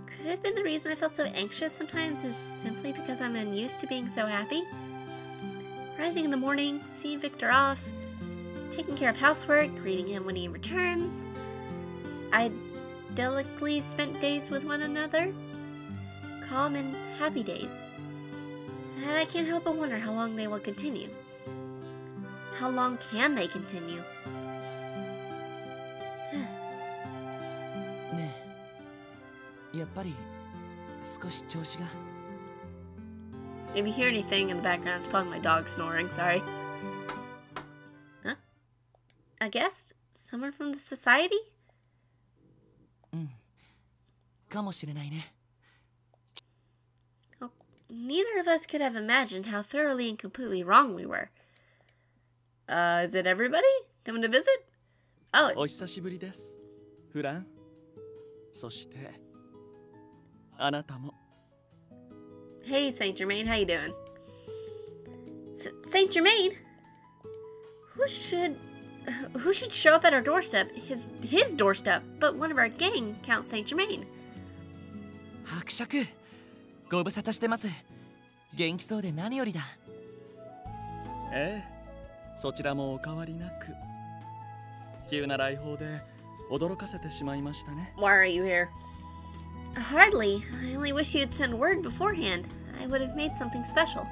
Could it have been the reason I felt so anxious sometimes is simply because I'm unused to being so happy? Rising in the morning, seeing Victor off, taking care of housework, greeting him when he returns. Idyllically spent days with one another. Calm and happy days. And I can't help but wonder how long they will continue. How long can they continue? ねえ、やっぱり少し調子が。If you hear anything in the background, it's probably my dog snoring, sorry. Huh? A guest? Someone from the society? うん。かもしれないね。Well, neither of us could have imagined how thoroughly and completely wrong we were. Is it everybody coming to visit? Oh, お久しぶりです、フラン。そして、あなたも。hey, Saint Germain, how you doing? Saint Germain? Who should show up at our doorstep? His doorstep, but one of our gang, Count Saint Germain. 伯爵、ご無沙汰してます。元気そうで何よりだ。ええ、そちらもお変わりなく。急な来訪で驚かせてしまいましたね。Why are you here? Hardly. I only wish you'd sent word beforehand. I would have made something special.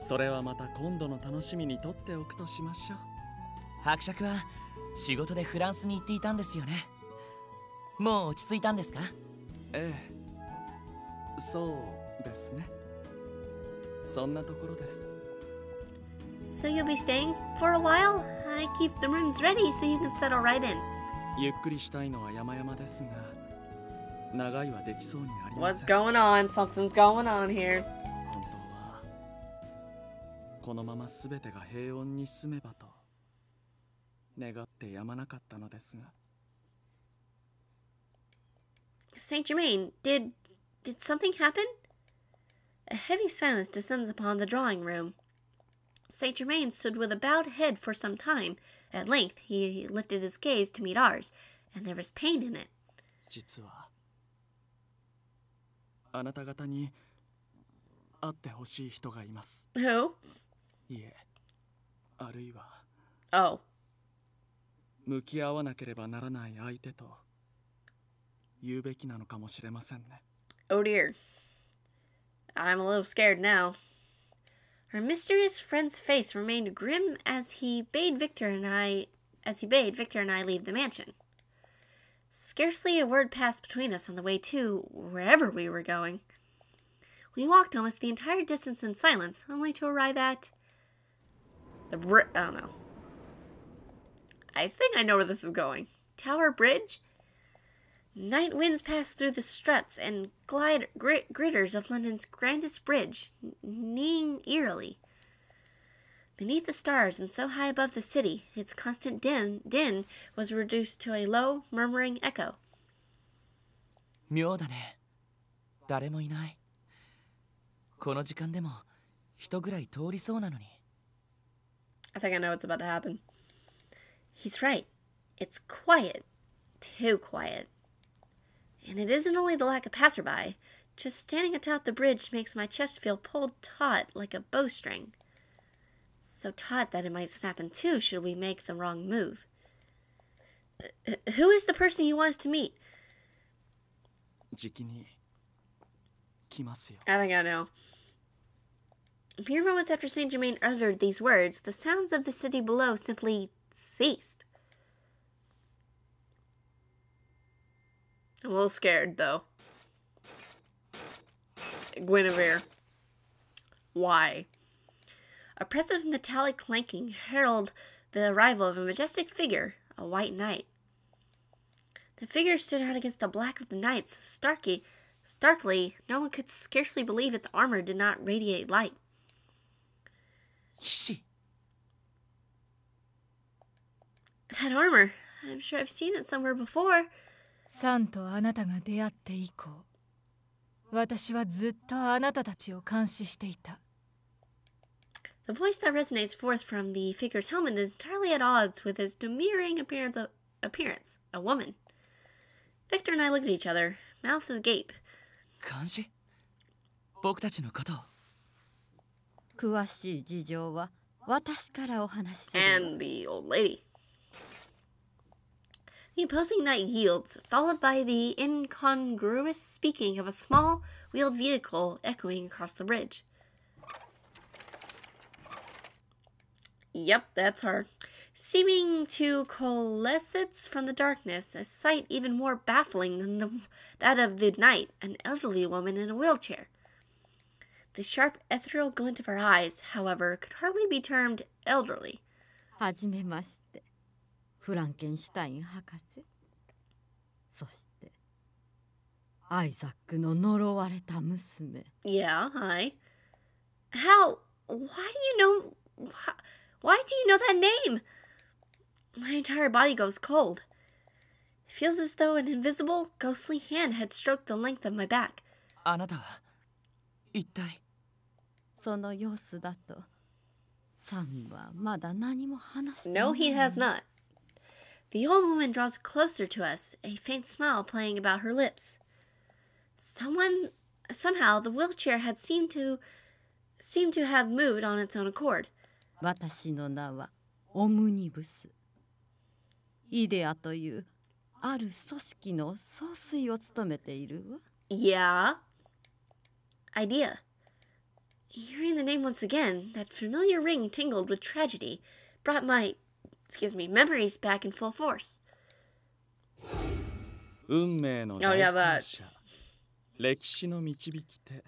それはまた今度の楽しみにとっておくとしましょう。伯爵は仕事でフランスに行っていたんですよね。もう落ち着いたんですか？ええ、そうですね。そんなところです。So you'll be staying for a while? I keep the rooms ready so you can settle right in. ゆっくりしたいのは山々ですが、長いはできそうにありません。 What's going on? Something's going on here. 本当はこのまま全てが平穏に進めばと願ってやまなかったのですが。Saint Germain, did something happen? A heavy silence descends upon the drawing room. Saint Germain stood with a bowed head for some time. At length, he lifted his gaze to meet ours, and there was pain in it. 実はあなた方に会ってほしい人がいます。 Who? いえ、あるいは Oh. 向き合わなければならない相手と言うべきなのかもしれませんね。 Oh dear. I'm a little scared now. Our mysterious friend's face remained grim as he bade Victor and I leave the mansion. Scarcely a word passed between us on the way to wherever we were going. We walked almost the entire distance in silence, only to arrive at I don't know. I think I know where this is going. Tower Bridge? Night winds pass through the struts and gritters of London's grandest bridge, kneeing eerily. Beneath the stars and so high above the city, its constant din was reduced to a low, murmuring echo. 妙だね。誰もいない。この時間でも人ぐらい通りそうなのに。I think I know what's about to happen. He's right. It's quiet. Too quiet. And it isn't only the lack of passerby. Just standing atop the bridge makes my chest feel pulled taut like a bowstring. So taut that it might snap in two should we make the wrong move. Who is the person you want us to meet? じきに来ますよ。 I think I know. Mere moments after Saint Germain uttered these words, the sounds of the city below simply ceased. I'm a little scared, though. Guinevere. Why? Oppressive metallic clanking heralded the arrival of a majestic figure, a white knight. The figure stood out against the black of the night so starkly, no one could scarcely believe its armor did not radiate light. 騎士。 That armor, I'm sure I've seen it somewhere before. サンとあなたが出会って以降、私はずっとあなたたちを監視していた。 The voice that resonates forth from the figure's helmet is entirely at odds with its demurring appearance, a woman. Victor and I look at each other, mouths agape. 監視？僕たちのことを。詳しい事情は私からお話しする。 And the old lady. The imposing knight yields, followed by the incongruous speaking of a small, wheeled vehicle echoing across the bridge. Yep, that's her. Seeming to coalesce from the darkness, a sight even more baffling than that of the knight, an elderly woman in a wheelchair. The sharp, ethereal glint of her eyes, however, could hardly be termed elderly. はじめまして、フランケンシュタイン博士。そしてアイザックの呪われた娘。 Yeah, hi. How? Why do you know? Why do you know that name? My entire body goes cold. It feels as though an invisible, ghostly hand had stroked the length of my back. あなたは一体。その様子だとサムはまだ何も話してない。 No, he has not. The old woman draws closer to us, a faint smile playing about her lips. Somehow, the wheelchair had seemed to have moved on its own accord. 私の名はオムニブス。イデアというある組織の総帥を務めているわ。Yeah. Idea. Hearing the name once again, that familiar ring tingled with tragedy, brought my, memories back in full force. 運命の Oh, yeah, 大 that. 行者、歴史の導き手。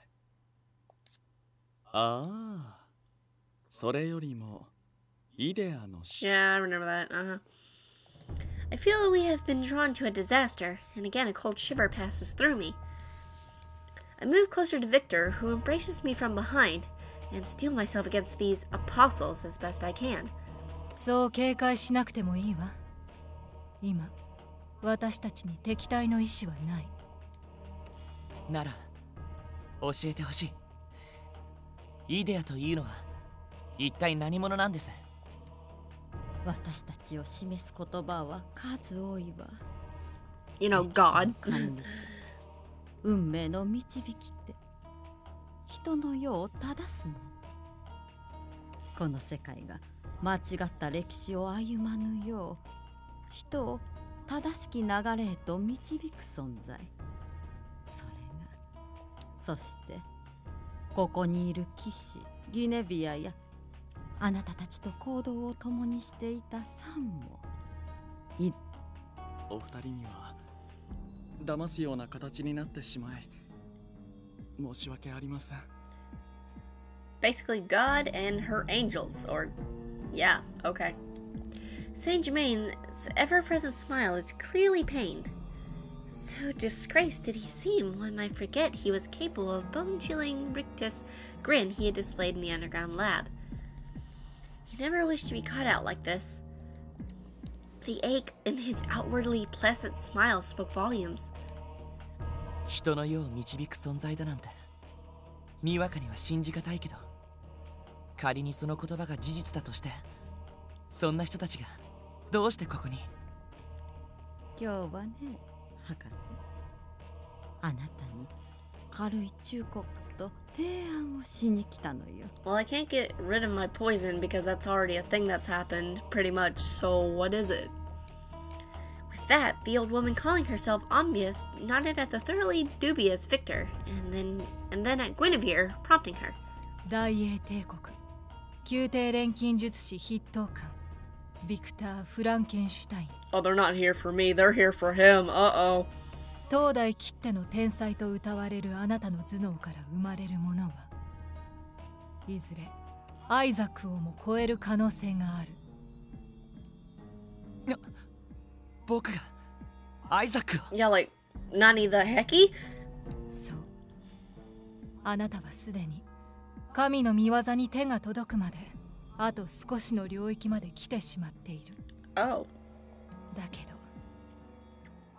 ああ、それよりもイデアの死。 Yeah, I remember that. Uh-huh. I feel we have been drawn to a disaster, and again a cold shiver passes through me. I move closer to Victor, who embraces me from behind, and steel myself against these apostles as best I can. そう警戒しなくてもいいわ。今、私たちに敵対の意志はない。なら教えてほしい。イデアというのは一体何者なんです？私たちを示す言葉は数多いわ。 You know, God. 管理者、運命の導き手、人の世を正すもの。この世界が間違った歴史を歩まぬよう、人を正しき流れへと導く存在。それが、そしてここにいる騎士ギネビアやあなたたちと行動を共にしていたサンも。お二人には騙すような形になってしまい申し訳ありません。 Basically, God and her angels, or yeah, okay. Saint Germain's ever-present smile is clearly pained. So disgraced did he seem, one might forget he was capable of bone-chilling rictus grin he had displayed in the underground lab. He never wished to be caught out like this. The ache in his outwardly pleasant smile spoke volumes. 人の世を導く存在だなんてにわかには信じがたいけど、仮にその言葉が事実だとして、そんな人たちがどうしてここに？今日はね、博士、あなたに軽い忠告と提案をしに来たのよ。 Well, I can't get rid of my poison because that's already a thing that's happened, pretty much, so what is it? With that, the old woman calling herself Omnius nodded at the thoroughly dubious Victor, and then at Guinevere, prompting her. 大英帝国宮廷錬金術師筆頭官ビクター・フランケンシュタイン。 Oh, they're not here for me, they're here for him, uh-oh. 当代きっての天才と謳われるあなたの頭脳から生まれるものはいずれアイザックをも超える可能性がある。僕がアイザックを？ Yeah, like, Nani the Hecky? そう。あなたはすでに神の御業に手が届くまであと少しの領域まで来てしまっている。 Oh. だけど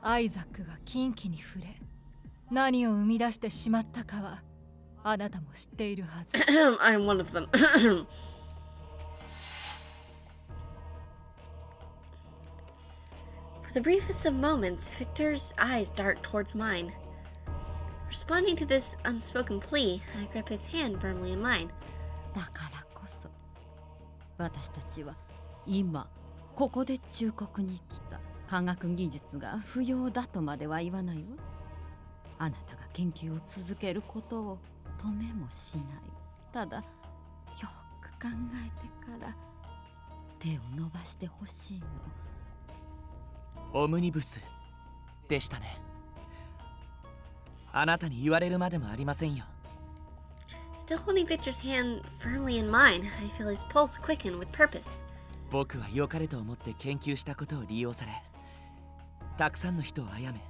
アイザックが禁忌に触れ何を生み出してしまったかはあなたも知っているはず。I'm one of them. For the briefest of moments, Victor's eyes dart towards mine. Responding to this unspoken plea, I grip his hand firmly in mine. だからこそ私たちは今ここで忠告に来た。科学技術が不要だとまでは言わないわ。あなたが研究を続けることを止めもしない。ただよく考えてから手を伸ばしてほしいの。オムニブスでしたね。あなたに言われるまでもありませんよ。 Still holding Victor's hand firmly in mine, I feel his pulse quicken with purpose. 僕は良かれと思って研究したことを利用され、たくさんの人を殺め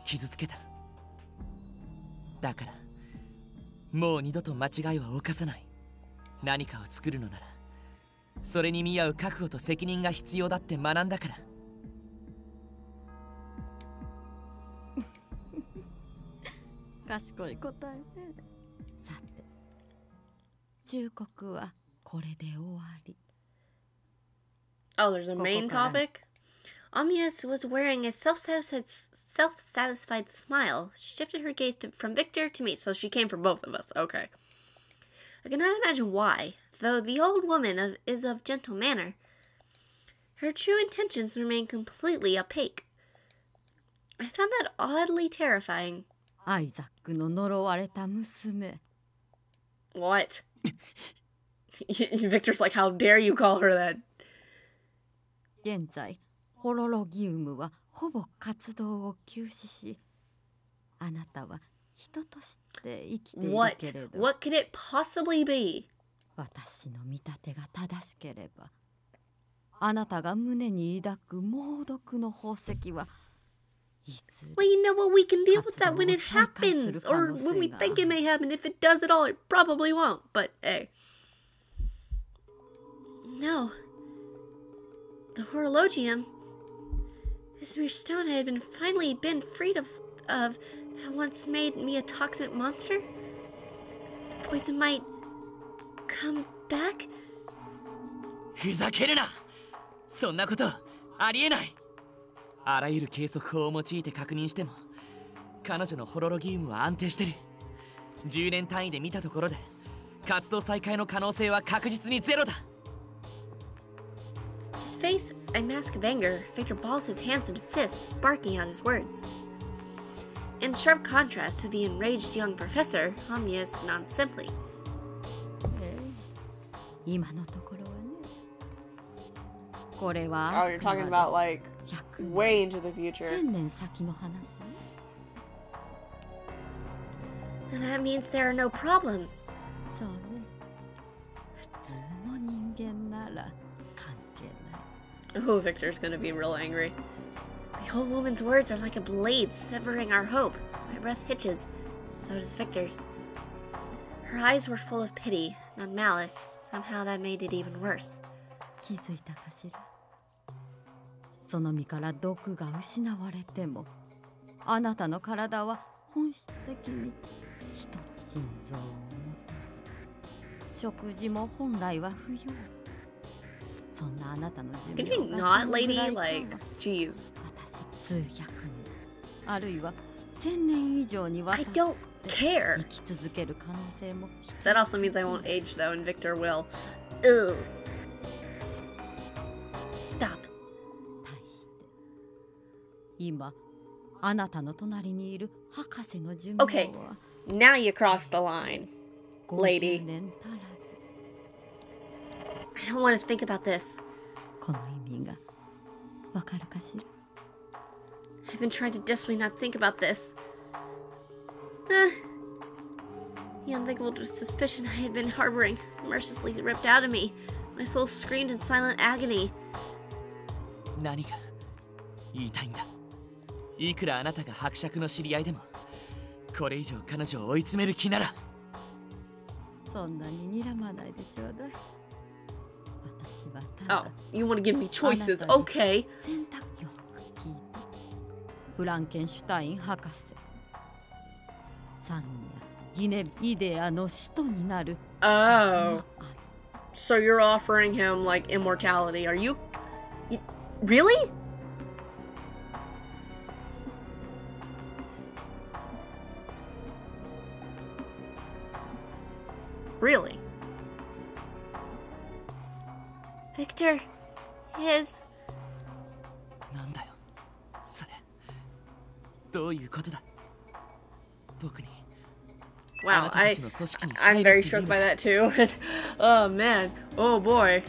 傷つけた。だからもう二度と間違いは犯さない。何かを作るのならそれに見合う覚悟と責任が必要だって学んだから。賢い答えね。さて、忠告はこれで終わり。Oh, there's a main topic? Amias was wearing a self-satisfied smile. She shifted her gaze from Victor to me, so she came for both of us. Okay. I cannot imagine why, though the old woman is of gentle manner. Her true intentions remain completely opaque. I found that oddly terrifying. アイザックの呪われた娘。What? Victor's like, how dare you call her that? 現在、ホロロギウムはほぼ活動を休止し、あなたは人として生きているけれど。What could it possibly be? 私の見立てが正しければ、あなたが胸に抱く猛毒の宝石は、Well, you know what? We can deal with that when it happens, or when we think it may happen. If it does at all, it probably won't. But hey, no. The horologium, this mere stone I had finally been freed of had once made me a toxic monster. The poison might come back. ふざけるな。そんなことありえない。あらゆる計測法を用いて確認しても、彼女のホロロギウムは安定してる。10年単位で見たところで、活動再開の可能性は確実にゼロだ。His face a mask of anger. Victor balls his hands into fists, barking out his words. In sharp contrast to the enraged young professor, Amias nods simply. 今のところはね。これは Oh, you're talking about like way into the future. 1000年先の話。And that means there are no problems. そうね。普通の人間なら関係ない。Oh, Victor's gonna be real angry. The old woman's words are like a blade severing our hope. My breath hitches. So does Victor's. Her eyes were full of pity, not malice. Somehow that made it even worse. 気づいたかしら。その身から毒が失われても、あなたの体は本質的に一つ心臓を持つ。食事も本来は不要。そんなあなたの寿命 Could you not, lady? Like, jeez. 私、数百年、あるいは1000年以上にわたって I don't care. 生き続ける可能性も。That also means I won't age though, and Victor will. Ugh. Stop. 対して今あなたの隣にいる博士の寿命は Okay, now you crossed the line, lady. 50年足らず。 I don't want to think about this. この意味がわかるかしら。 I've been trying to desperately not think about this. The unthinkable suspicion I had been harboring mercilessly ripped out of me. My soul screamed in silent agony. 何が言いたいんだ。いくらあなたが伯爵の知り合いでも、これ以上彼女を追い詰める気なら。そんなに睨まないでちょうだい。私はた Oh, だ you want to give me choices? Okay. 選択よく聞いて。フランケンシュタイン博士。サンやギネイデアの使徒になる資格がある。So you're offering him like immortality? Are you really? Really? Victor is なんだよそれ。どういうことだ。僕に Wow, I'm very shook by that too. Oh man, oh boy.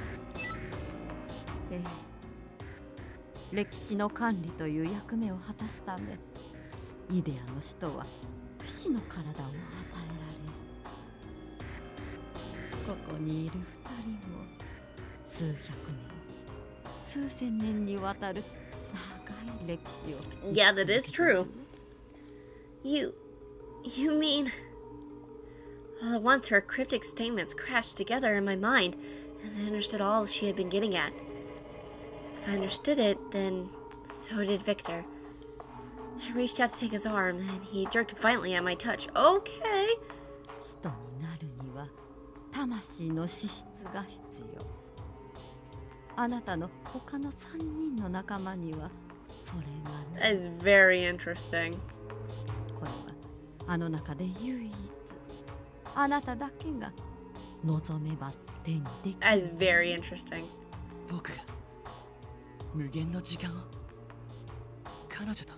歴史の管理という役目を果たすため、イデアの使徒は不死の体を与えられる。ここにいる2人も数百年数千年にわたる長い歴史を。Yeah, that is true. You mean... All at once, her cryptic statements crashed together in my mind, and I understood all she had been getting at. If I understood it, then so did Victor. I reached out to take his arm, and he jerked violently at my touch. Okay. 人になるには魂の資質が必要。あなたの他の3人の仲間にはそれがない。That is very interesting. これはあの中で唯一あなただけが望めば手にできる。That is very interesting. 僕が無限の時間を彼女と。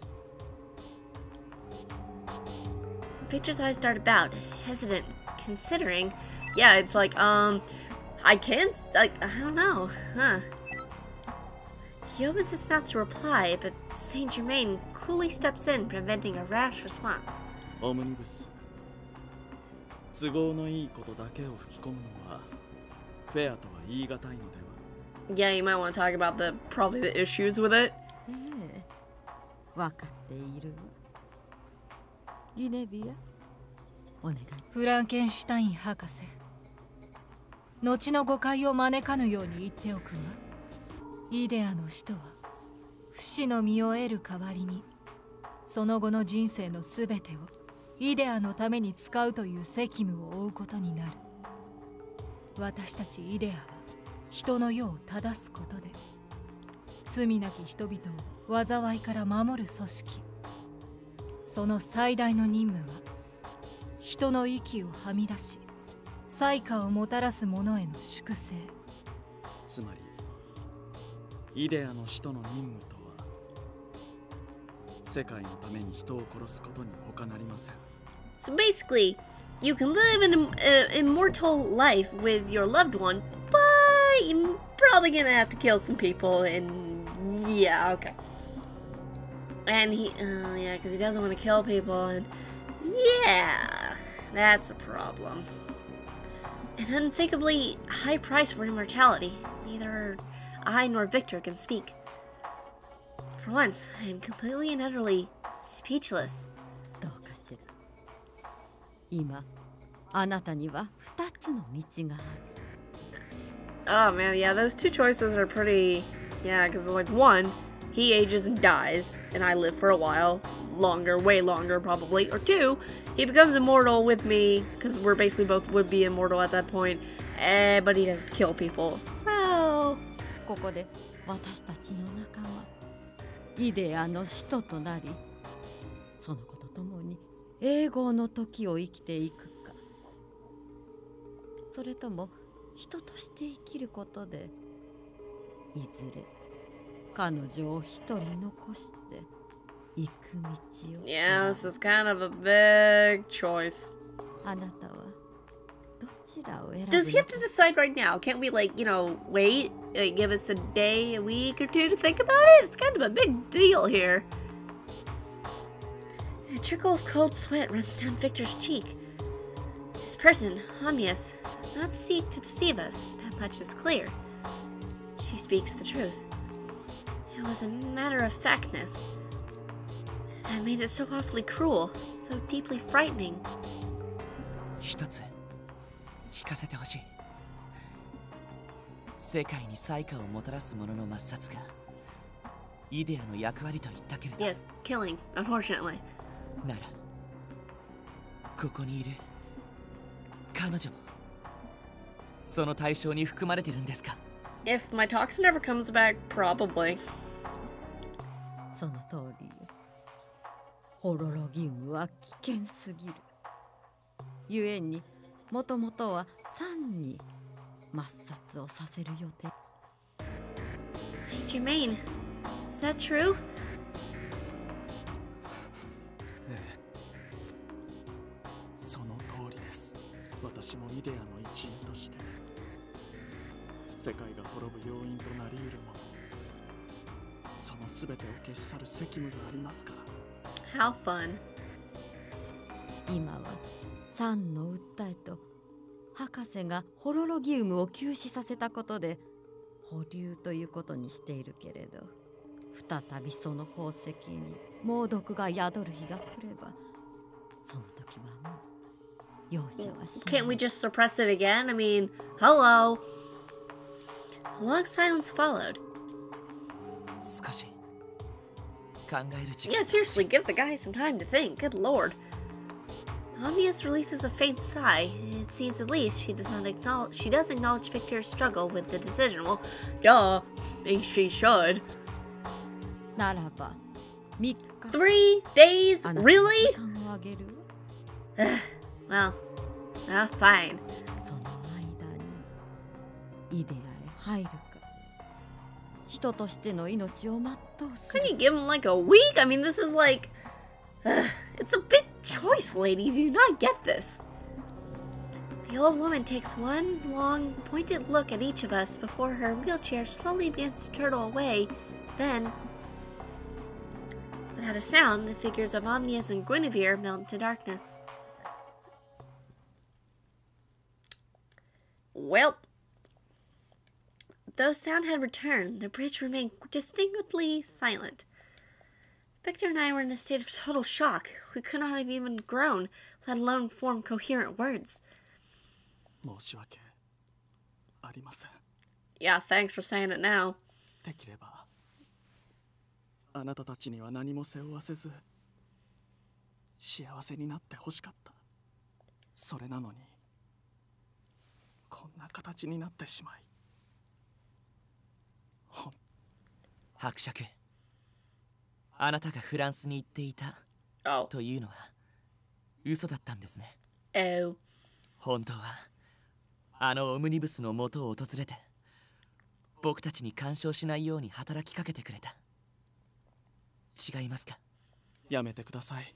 Victor's eyes dart about, hesitant, considering. Yeah, it's like, I can't, like, I don't know, huh. He opens his mouth to reply, but Saint Germain coolly steps in, preventing a rash response. オムニブス、都合のいいことだけを吹き込むのはフェアとは言い難いのでは。 Yeah, you might want to talk about probably the issues with it. ええ、分かっているわ。ギネビア、お願い。フランケンシュタイン博士、後の誤解を招かぬように言っておくわ。イデアの使徒は不死の身を得る代わりにその後の人生のすべてをイデアのために使うという責務を負うことになる。私たちイデアは人の世を正すことで罪なき人々を災いから守る組織。その最大の任務は人の息をはみ出し災禍をもたらす者への粛清。つまりイデアの使徒の任務とは世界のために人を殺すことに他なりません。 So basically, you can live an immortal life with your loved one, but you're probably gonna have to kill some people, and yeah, okay. And he, yeah, because he doesn't want to kill people, and yeah, that's a problem. An unthinkably high price for immortality. Neither I nor Victor can speak. For once, I am completely and utterly speechless. どうかしら。今、あなたには2つの道がある。 Oh man, yeah, those two choices are pretty... Yeah, because like one, he ages and dies, and I live for a while. Longer, way longer probably. Or two, he becomes immortal with me, because we're basically both would be immortal at that point. But he'd have to kill people, so... ここで私たちの仲間、イデアの使徒となり、その子と共に永劫の時を生きていくか、それとも人として生きることでいずれ彼女を一人残して行く道を。 Yeah, this is kind of a big choice. あなたはどちらを選ぶ？ Does he have to decide right now? Can't we, like, you know, wait? Like, give us a day, a week or two to think about it? It's kind of a big deal here. A trickle of cold sweat runs down Victor's cheek. This person, Hamias, does not seek to deceive us. That much is clear. She speaks the truth. It was a matter of factness. That made it so awfully cruel, so deeply frightening. 一つ聞かせてほしい。世界に災禍をもたらす者の抹殺がイデアの役割と言ったけれど、 Yes, killing, unfortunately. ならここにいる彼女もその対象に含まれてるんですか？ If my toxin ever comes back, probably. その通りよ。ホロロギウムは危険すぎる。故にもともとは3に抹殺をさせる予定。 Saint Germain, is that true? その通りです。私もイデアの一員として世界が滅ぶ要因となり得るもの、その全てを消し去る責務がありますから。 How fun. 今は3の訴えと博士がホロロギウムを休止させたことで保留ということにしているけれど、再びその宝石に猛毒が宿る日が来れば、その時はもう容赦はしない。 Can't we just suppress it again? I mean, hello. A long silence followed. 少し考える時間 Yeah, seriously, give the guy some time to think. Good lord. Omnius releases a faint sigh. It seems at least she does acknowledge Victor's struggle with the decision. Well, duh. She should. ならば3日 3 days? あなたに Really? 時間をあげる。 Well, fine. その間にイデアへ入るか、人としての命を全うす Couldn't る。 you give him like a week? I mean, this is like... it's a big choice, lady. Do you not get this? The old woman takes one long, pointed look at each of us before her wheelchair slowly begins to turtle away. Then, without a sound, the figures of Omnius and Guinevere melt into darkness. Well, though sound had returned, the bridge remained distinctly silent. Victor and I were in a state of total shock. We could not have even groaned, let alone form coherent words. 申し訳ありません。 Yeah, thanks for saying it now. できればあなたたちには何も背負わせず幸せになってほしかった。それなのにこんな形になってしまい、伯爵、あなたがフランスに行っていた Oh. というのは嘘だったんですね。 Oh. 本当はあのオムニブスの元を訪れて僕たちに干渉しないように働きかけてくれた。違いますか？やめてください。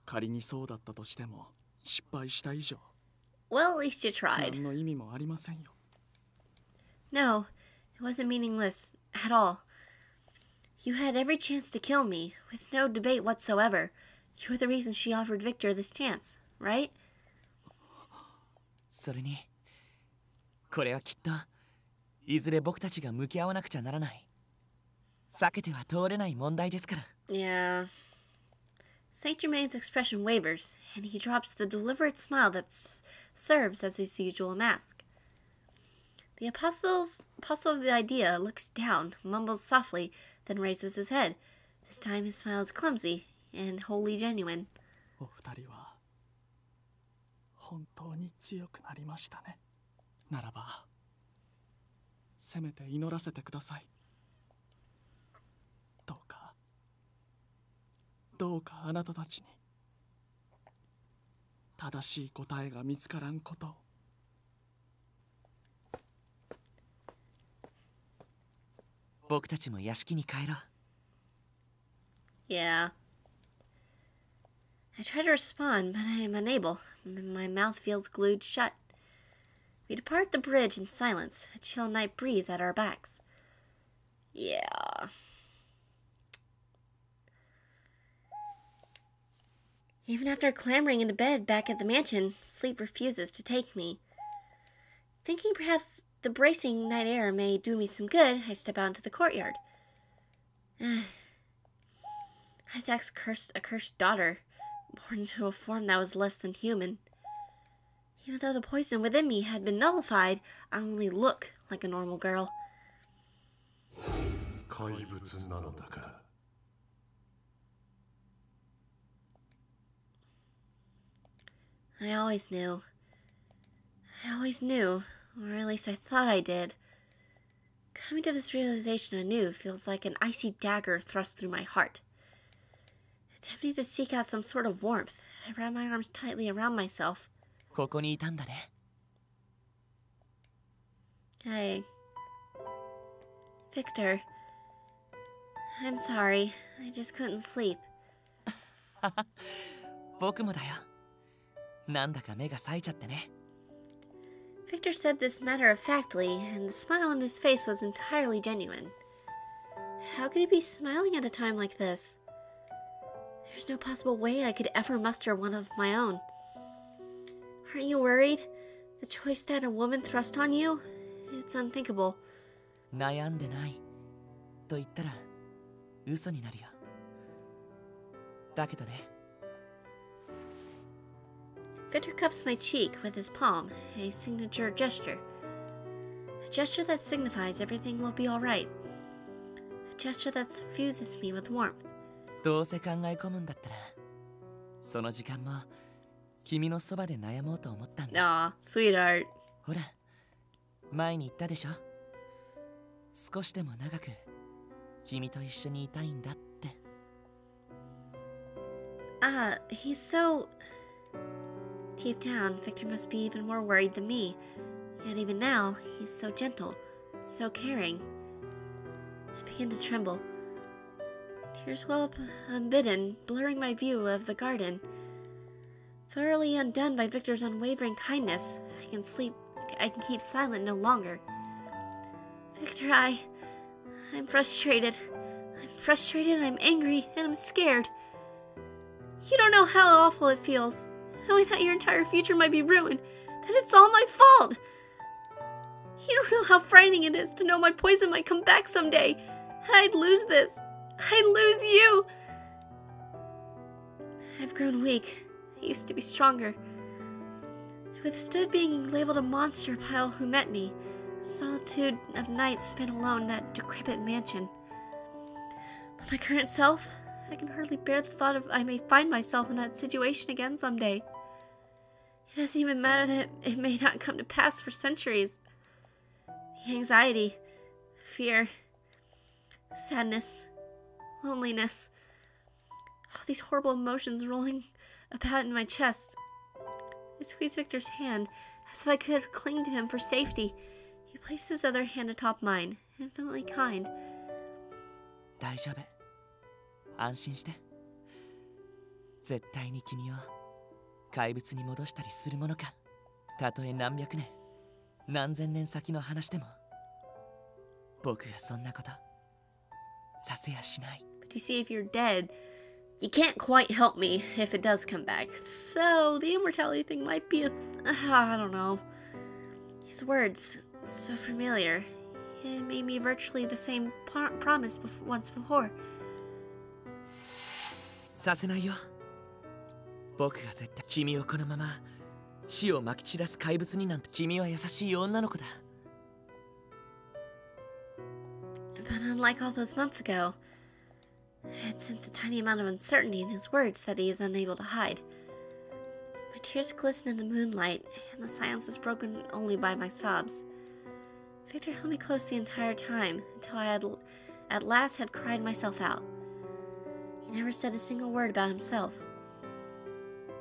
仮にそうだったとしても失敗した以上 Well, at least you tried. 何の意味もありませんよ。 No, it wasn't meaningless at all. You had every chance to kill me, with no debate whatsoever. You were the reason she offered Victor this chance, right? それにこれはきっといずれ僕たちが向き合わなくちゃならない避けては通れない問題ですから。 Yeah. Saint Germain's expression wavers, and he drops the deliberate smile that serves as his usual mask. The apostle of the idea looks down, mumbles softly, then raises his head. This time his smile is clumsy and wholly genuine. お二人は本当に強くなりましたね。ならばせめて祈らせてください。どうかあなたたちに正しい答えが見つからんことを。僕たちも屋敷に帰ろう。 Yeah. I try to respond, but I am unable. My mouth feels glued shut. We depart the bridge in silence, a chill night breeze at our backs. Yeah. Even after clambering into bed back at the mansion, sleep refuses to take me. Thinking perhaps the bracing night air may do me some good, I step out into the courtyard. Isaac's accursed daughter, born into a form that was less than human. Even though the poison within me had been nullified, I only look like a normal girl. 怪物なのだか。 I always knew. Or at least I thought I did. Coming to this realization anew feels like an icy dagger thrust through my heart. Tempting to seek out some sort of warmth, I wrap my arms tightly around myself. ここにいたんだね。 Hey. Victor. I'm sorry. I just couldn't sleep. 僕もだよ。なんだか目が冴えちゃってね。 Victor said this matter-of-factly, and the smile on his face was entirely genuine. How could he be smiling at a time like this? There's no possible way I could ever muster one of my own. Aren't you worried? The choice that a woman thrust on you? It's unthinkable. 悩んでないと言ったら嘘になるよ。だけどね。 Victor cups my cheek with his palm, a signature gesture. A gesture that signifies everything will be alright. A gesture that suffuses me with warmth. どうせ考え込むんだったら、その時間も君のそばで悩もうと思ったんだ。Aw, sweetheart. ほら、前に言ったでしょ。少しでも長く君と一緒にいたいんだって。Ah, he's so... Deep down, Victor must be even more worried than me. Yet even now, he's so gentle, so caring. I begin to tremble. Tears well up unbidden, blurring my view of the garden. Thoroughly undone by Victor's unwavering kindness, I can keep silent no longer. Victor, I'm frustrated. I'm frustrated, I'm angry, and I'm scared. You don't know how awful it feels, knowing that your entire future might be ruined, that it's all my fault. You don't know how frightening it is to know my poison might come back someday, and I'd lose this. I'd lose you. I've grown weak. I used to be stronger. I withstood being labeled a monster by all who met me, a solitude of nights spent alone in that decrepit mansion. But my current self, I can hardly bear the thought of I may find myself in that situation again someday. It doesn't even matter that it may not come to pass for centuries. The anxiety, fear, sadness, loneliness, all these horrible emotions rolling about in my chest. I squeeze Victor's hand as if I could cling to him for safety. He placed his other hand atop mine, infinitely kind. 大丈夫。安心して。絶対に君を怪物に戻したりするものか。たとえ何百年、何千年先の話でも、僕がそんなことさせやしない。But you see, if you're dead, you can't quite help me if it does come back. So the immortality thing might be I don't know. His words, so familiar. It made me virtually the same promise once before. させないよ。僕が絶対君をこのまま死をまき散らす怪物になんて。君は優しい女の子だ。But unlike all those months ago, I had sensed a tiny amount of uncertainty in his words that he is unable to hide. My tears glisten in the moonlight, and the silence is broken only by my sobs. Victor held me close the entire time, until I at last had cried myself out. He never said a single word about himself.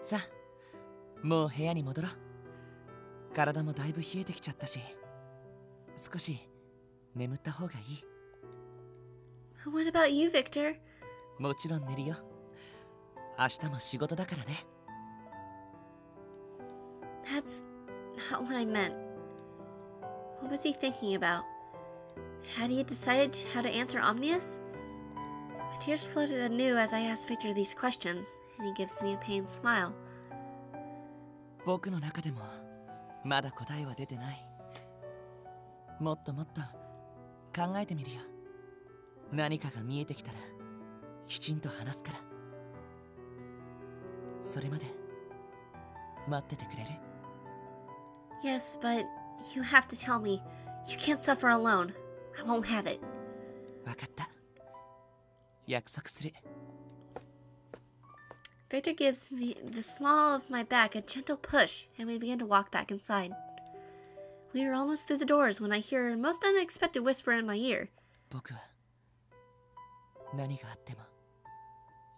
さあ、もう部屋に戻ろう。体もだいぶ冷えてきちゃったし、少し眠った方がいい。What about you, Victor? もちろん寝るよ。明日も仕事だからね。That's not what I meant. What was he thinking about? Had he decided how to answer Omnius? My tears floated anew as I asked Victor these questions, and he gives me a pained smile. 僕の中でもまだ答えは出てない。もっともっと考えてみるよ。何かが見えてきたらきちんと話すから。それまで待っててくれる？ Yes, but you have to tell me. You can't suffer alone. I won't have it. わかった。約束する。Victor gives me the small of my back a gentle push, and we begin to walk back inside. We are almost through the doors when I hear a most unexpected whisper in my ear. 僕は何があっても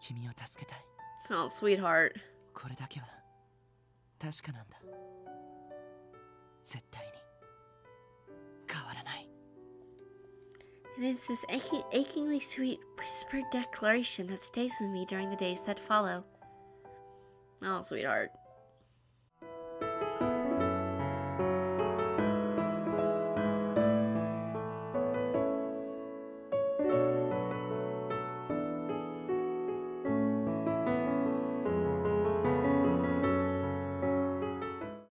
君を助けたい。Oh, sweetheart. これだけは確かなんだ。絶対に変わらない。It is this achingly sweet, whispered declaration that stays with me during the days that follow. Oh, sweetheart.